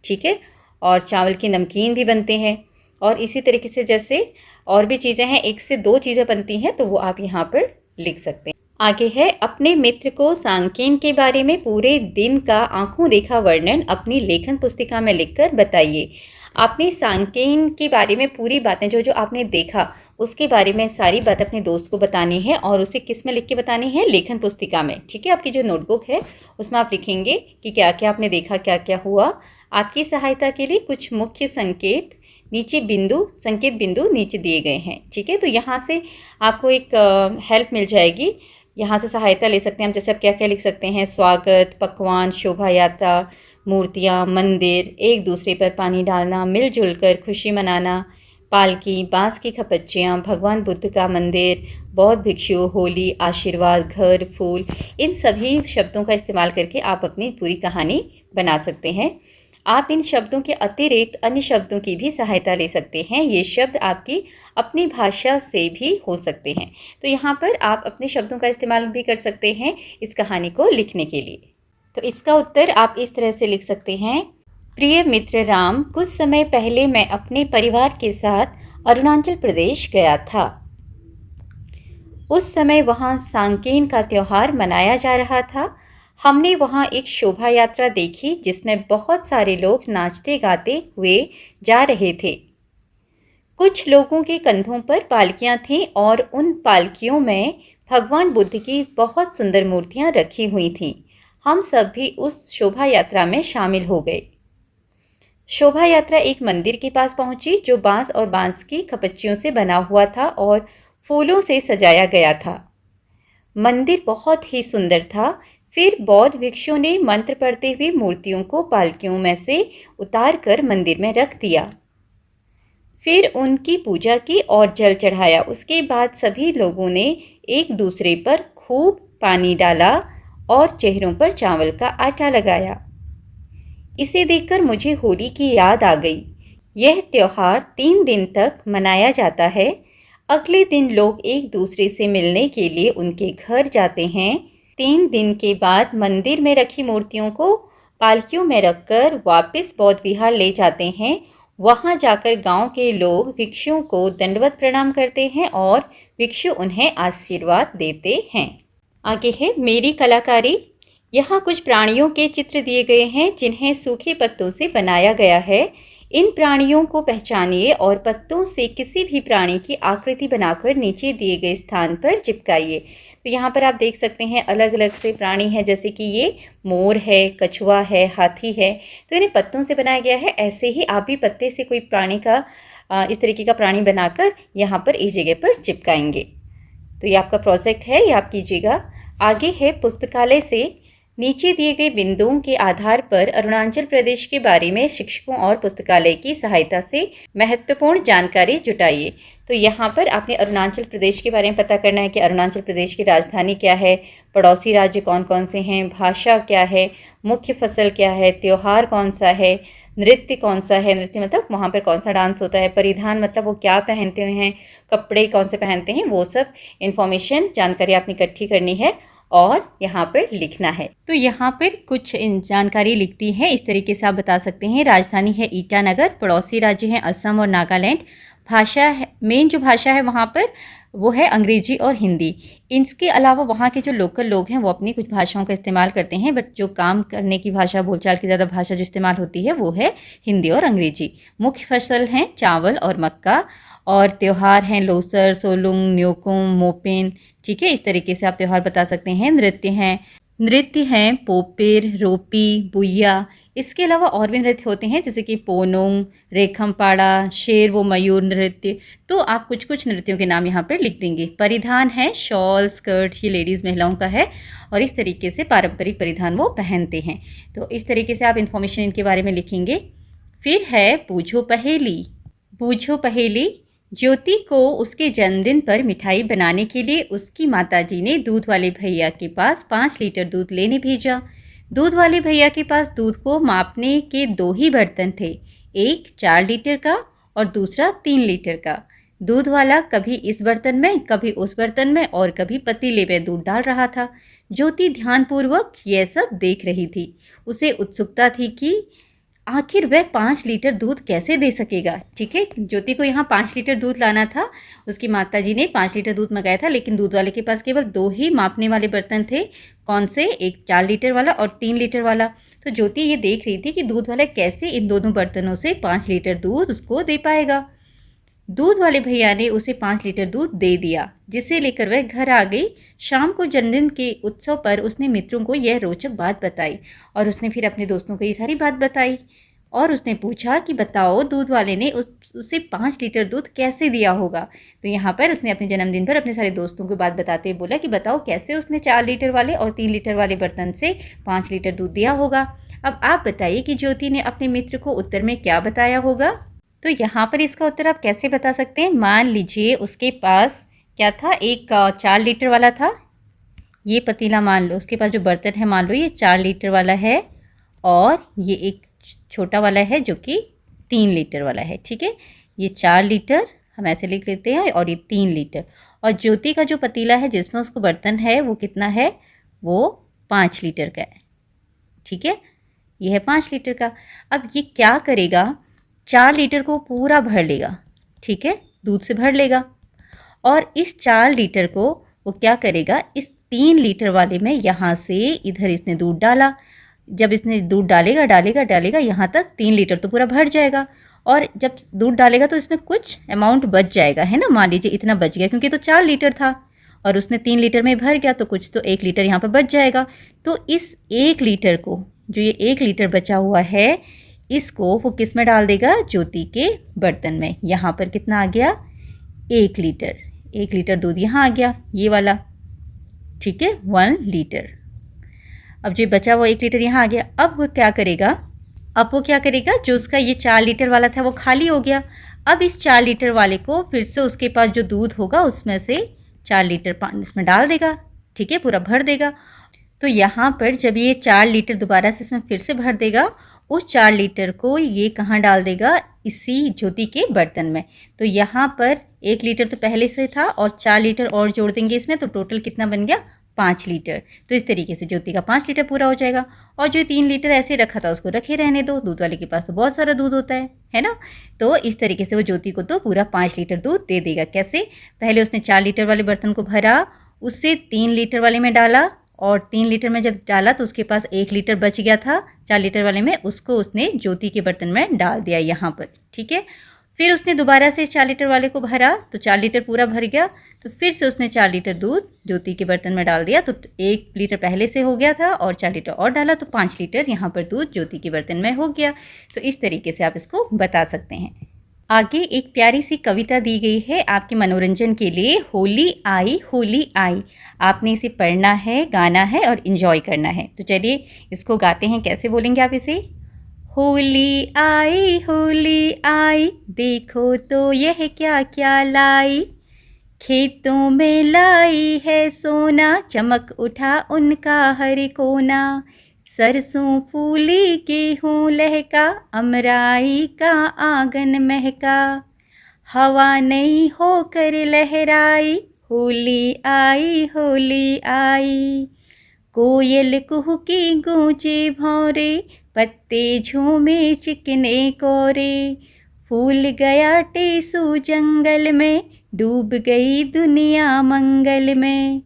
ठीक है, और चावल की नमकीन भी बनते हैं। और इसी तरीके से जैसे और भी चीज़ें हैं, 1 से 2 चीज़ें बनती हैं, तो वो आप यहाँ पर लिख सकते हैं। आगे है, अपने मित्र को सांकेन के बारे में पूरे दिन का आंखों देखा वर्णन अपनी लेखन पुस्तिका में लिखकर बताइए। आपने सांकेन के बारे में पूरी बातें जो आपने देखा उसके बारे में सारी बात अपने दोस्त को बतानी है, और उसे किस में लिख के बतानी है? लेखन पुस्तिका में, ठीक है। आपकी जो नोटबुक है उसमें आप लिखेंगे कि क्या क्या आपने देखा, क्या क्या हुआ। आपकी सहायता के लिए कुछ मुख्य संकेत संकेत बिंदु नीचे दिए गए हैं, ठीक है। तो यहाँ से आपको एक हेल्प मिल जाएगी, यहाँ से सहायता ले सकते हैं हम। जैसे आप क्या क्या लिख सकते हैं? स्वागत, पकवान, शोभा यात्रा, मूर्तियाँ, मंदिर, एक दूसरे पर पानी डालना, मिलजुल कर खुशी मनाना, पालकी, बांस की खपच्चियाँ, भगवान बुद्ध का मंदिर, बौद्ध भिक्षु, होली, आशीर्वाद, घर, फूल। इन सभी शब्दों का इस्तेमाल करके आप अपनी पूरी कहानी बना सकते हैं। आप इन शब्दों के अतिरिक्त अन्य शब्दों की भी सहायता ले सकते हैं। ये शब्द आपकी अपनी भाषा से भी हो सकते हैं। तो यहाँ पर आप अपने शब्दों का इस्तेमाल भी कर सकते हैं इस कहानी को लिखने के लिए। तो इसका उत्तर आप इस तरह से लिख सकते हैं। प्रिय मित्र राम, कुछ समय पहले मैं अपने परिवार के साथ अरुणाचल प्रदेश गया था। उस समय वहाँ सांकेन का त्यौहार मनाया जा रहा था। हमने वहाँ एक शोभा यात्रा देखी जिसमें बहुत सारे लोग नाचते गाते हुए जा रहे थे। कुछ लोगों के कंधों पर पालकियाँ थीं और उन पालकियों में भगवान बुद्ध की बहुत सुंदर मूर्तियाँ रखी हुई थीं। हम सब भी उस शोभा यात्रा में शामिल हो गए। शोभा यात्रा एक मंदिर के पास पहुंची जो बांस और बांस की खपच्चियों से बना हुआ था और फूलों से सजाया गया था। मंदिर बहुत ही सुंदर था। फिर बौद्ध भिक्षुओं ने मंत्र पढ़ते हुए मूर्तियों को पालकियों में से उतार कर मंदिर में रख दिया। फिर उनकी पूजा की और जल चढ़ाया। उसके बाद सभी लोगों ने एक दूसरे पर खूब पानी डाला और चेहरों पर चावल का आटा लगाया। इसे देखकर मुझे होली की याद आ गई। यह त्यौहार 3 दिन तक मनाया जाता है। अगले दिन लोग एक दूसरे से मिलने के लिए उनके घर जाते हैं। 3 दिन के बाद मंदिर में रखी मूर्तियों को पालकियों में रखकर वापस बौद्ध विहार ले जाते हैं। वहां जाकर गांव के लोग भिक्षुओं को दंडवत प्रणाम करते हैं और भिक्षु उन्हें आशीर्वाद देते हैं। आगे है मेरी कलाकारी। यहाँ कुछ प्राणियों के चित्र दिए गए हैं जिन्हें सूखे पत्तों से बनाया गया है। इन प्राणियों को पहचानिए और पत्तों से किसी भी प्राणी की आकृति बनाकर नीचे दिए गए स्थान पर चिपकाइए। तो यहाँ पर आप देख सकते हैं अलग अलग से प्राणी हैं, जैसे कि ये मोर है, कछुआ है, हाथी है, तो इन्हें पत्तों से बनाया गया है। ऐसे ही आप भी पत्ते से कोई प्राणी का इस तरीके का प्राणी बनाकर यहाँ पर इस जगह पर चिपकाएंगे। तो ये आपका प्रोजेक्ट है, ये आप कीजिएगा। आगे है पुस्तकालय से नीचे दिए गए बिंदुओं के आधार पर अरुणाचल प्रदेश के बारे में शिक्षकों और पुस्तकालय की सहायता से महत्वपूर्ण जानकारी जुटाइए। तो यहाँ पर आपने अरुणाचल प्रदेश के बारे में पता करना है कि अरुणाचल प्रदेश की राजधानी क्या है, पड़ोसी राज्य कौन कौन से हैं, भाषा क्या है, मुख्य फसल क्या है, त्यौहार कौन सा है, नृत्य कौन सा है, नृत्य मतलब वहाँ पर कौन सा डांस होता है, परिधान मतलब वो क्या पहनते हुए हैं, कपड़े कौन से पहनते हैं, वो सब इन्फॉर्मेशन जानकारी आपने इकट्ठी करनी है और यहाँ पर लिखना है। तो यहाँ पर कुछ जानकारी लिखती है, इस तरीके से आप बता सकते हैं। राजधानी है ईटानगर, पड़ोसी राज्य हैं असम और नागालैंड, भाषा है, मेन जो भाषा है वहाँ पर वो है अंग्रेजी और हिंदी। इसके अलावा वहाँ के जो लोकल लोग हैं वो अपनी कुछ भाषाओं का इस्तेमाल करते हैं, बट जो काम करने की भाषा, बोलचाल की ज़्यादा भाषा जो इस्तेमाल होती है वो है हिंदी और अंग्रेजी। मुख्य फसल हैं चावल और मक्का, और त्यौहार हैं लोसर, सोलुंग, न्योकुम, मोपिन। ठीक है, इस तरीके से आप त्यौहार बता सकते हैं। नृत्य हैं पोपिर, रोपी, बुइया। इसके अलावा और भी नृत्य होते हैं जैसे कि पोनुंग, रेखमपाड़ा, शेर व मयूर नृत्य। तो आप कुछ कुछ नृत्यों के नाम यहाँ पर लिख देंगे। परिधान है शॉल, स्कर्ट, ये लेडीज़ महिलाओं का है, और इस तरीके से पारंपरिक परिधान वो पहनते हैं। तो इस तरीके से आप इन्फॉर्मेशन इनके बारे में लिखेंगे। फिर है बूझो पहेली। बूझो पहेली, ज्योति को उसके जन्मदिन पर मिठाई बनाने के लिए उसकी माताजी ने दूध वाले भैया के पास 5 लीटर दूध लेने भेजा। दूध वाले भैया के पास दूध को मापने के 2 ही बर्तन थे, एक 4 लीटर का और दूसरा 3 लीटर का। दूध वाला कभी इस बर्तन में, कभी उस बर्तन में और कभी पतीले में दूध डाल रहा था। ज्योति ध्यानपूर्वक यह सब देख रही थी। उसे उत्सुकता थी कि आखिर वह 5 लीटर दूध कैसे दे सकेगा। ठीक है, ज्योति को यहाँ 5 लीटर दूध लाना था। उसकी माताजी ने 5 लीटर दूध मंगाया था, लेकिन दूध वाले के पास केवल 2 ही मापने वाले बर्तन थे। कौन से? एक 4 लीटर वाला और 3 लीटर वाला। तो ज्योति ये देख रही थी कि दूध वाला कैसे इन दोनों बर्तनों से 5 लीटर दूध उसको दे पाएगा। दूध वाले भैया ने उसे 5 लीटर दूध दे दिया, जिसे लेकर वह घर आ गई। शाम को जन्मदिन के उत्सव पर उसने मित्रों को यह रोचक बात बताई, और उसने फिर अपने दोस्तों को ये सारी बात बताई। और उसने पूछा कि बताओ, दूध वाले ने उसे 5 लीटर दूध कैसे दिया होगा। तो यहाँ पर उसने अपने जन्मदिन पर अपने सारे दोस्तों को बात बताते हुए बोला कि बताओ कैसे उसने 4 लीटर वाले और 3 लीटर वाले बर्तन से 5 लीटर दूध दिया होगा। अब आप बताइए कि ज्योति ने अपने मित्र को उत्तर में क्या बताया होगा। तो यहाँ पर इसका उत्तर आप कैसे बता सकते हैं। मान लीजिए उसके पास क्या था, एक 4 लीटर वाला था। ये पतीला मान लो, उसके पास जो बर्तन है मान लो ये 4 लीटर वाला है, और ये एक छोटा वाला है जो कि 3 लीटर वाला है। ठीक है, ये 4 लीटर हम ऐसे लिख लेते हैं, और ये 3 लीटर। और ज्योति का जो पतीला है जिसमें उसको बर्तन है वो कितना है, वो 5 लीटर का है। ठीक है, ये है 5 लीटर का। अब ये क्या करेगा, 4 लीटर को पूरा भर लेगा। ठीक है, दूध से भर लेगा, और इस 4 लीटर को वो क्या करेगा, इस 3 लीटर वाले में यहाँ से इधर इसने दूध डाला। जब इसने दूध डालेगा डालेगा डालेगा यहाँ तक 3 लीटर तो पूरा भर जाएगा, और जब दूध डालेगा तो इसमें कुछ अमाउंट बच जाएगा, है ना। मान लीजिए इतना बच गया, क्योंकि तो 4 लीटर था और उसने 3 लीटर में भर गया, तो कुछ तो 1 लीटर यहाँ पर बच जाएगा। तो इस 1 लीटर को, जो ये 1 लीटर बचा हुआ है, इसको वो किस में डाल देगा, ज्योति के बर्तन में। यहाँ पर कितना आ गया, 1 लीटर। 1 लीटर दूध यहाँ आ गया, ये वाला। ठीक है, 1 लीटर। अब जो बचा वो 1 लीटर यहाँ आ गया। अब वो क्या करेगा, जो उसका ये 4 लीटर वाला था वो खाली हो गया। अब इस 4 लीटर वाले को फिर से उसके पास जो दूध होगा उसमें से 4 लीटर पानी इसमें डाल देगा। ठीक है, पूरा भर देगा। तो यहाँ पर जब ये 4 लीटर दोबारा से इसमें फिर से भर देगा, उस 4 लीटर को ये कहाँ डाल देगा, इसी ज्योति के बर्तन में। तो यहाँ पर 1 लीटर तो पहले से था, और 4 लीटर और जोड़ देंगे इसमें, तो टोटल कितना बन गया, 5 लीटर। तो इस तरीके से ज्योति का 5 लीटर पूरा हो जाएगा। और जो 3 लीटर ऐसे रखा था उसको रखे रहने दो, दूध वाले के पास तो बहुत सारा दूध होता है ना। तो इस तरीके से वो ज्योति को तो पूरा 5 लीटर दूध दे देगा। कैसे, पहले उसने 4 लीटर वाले बर्तन को भरा, उससे 3 लीटर वाले में डाला, और 3 लीटर में जब डाला तो उसके पास 1 लीटर बच गया था 4 लीटर वाले में, उसको उसने ज्योति के बर्तन में डाल दिया यहाँ पर। ठीक है, फिर उसने दोबारा से 4 लीटर वाले को भरा, तो 4 लीटर पूरा भर गया। तो फिर से उसने 4 लीटर दूध ज्योति के बर्तन में डाल दिया, तो 1 लीटर पहले से हो गया था, और 4 लीटर और डाला, तो 5 लीटर यहाँ पर दूध ज्योति के बर्तन में हो गया। तो इस तरीके से आप इसको बता सकते हैं। आगे एक प्यारी सी कविता दी गई है आपके मनोरंजन के लिए, होली आई होली आई। आपने इसे पढ़ना है, गाना है और इन्जॉय करना है। तो चलिए इसको गाते हैं। कैसे बोलेंगे आप इसे, होली आई, देखो तो यह क्या क्या लाई। खेतों में लाई है सोना, चमक उठा उनका हर कोना। सरसों फूली, गेहूँ लहका, अमराई का आंगन महका। हवा नई होकर लहराई, होली आई। कोयल कुहकी गूंजे भौरे, पत्ते झूमे चिकने कोरे। फूल गया टेसू जंगल में, डूब गई दुनिया मंगल में।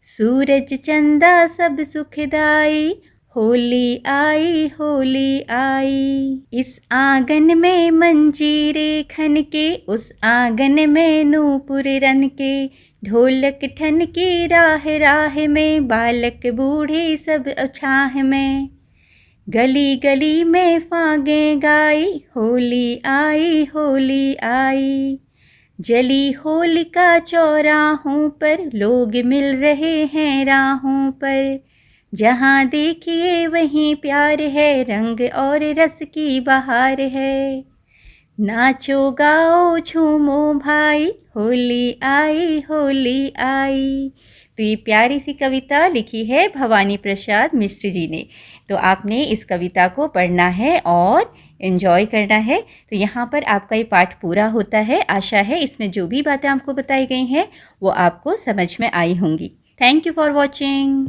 सूरज चंदा सब सुखदाई, होली आई होली आई। इस आंगन में मंजीरे खन के, उस आंगन में नूपुर रन के। ढोलक ठन के राह राह में, बालक बूढ़े सब छाह में। गली गली में फागे गाई, होली आई होली आई। जली होलिका चौराहों पर, लोग मिल रहे हैं राहों पर। जहाँ देखिए वहीं प्यार है, रंग और रस की बहार है। नाचो गाओ झूमो भाई, होली आई होली आई। तो ये प्यारी सी कविता लिखी है भवानी प्रसाद मिश्र जी ने। तो आपने इस कविता को पढ़ना है और एंजॉय करना है। तो यहाँ पर आपका ये पाठ पूरा होता है। आशा है इसमें जो भी बातें आपको बताई गई हैं वो आपको समझ में आई होंगी। Thank you for watching.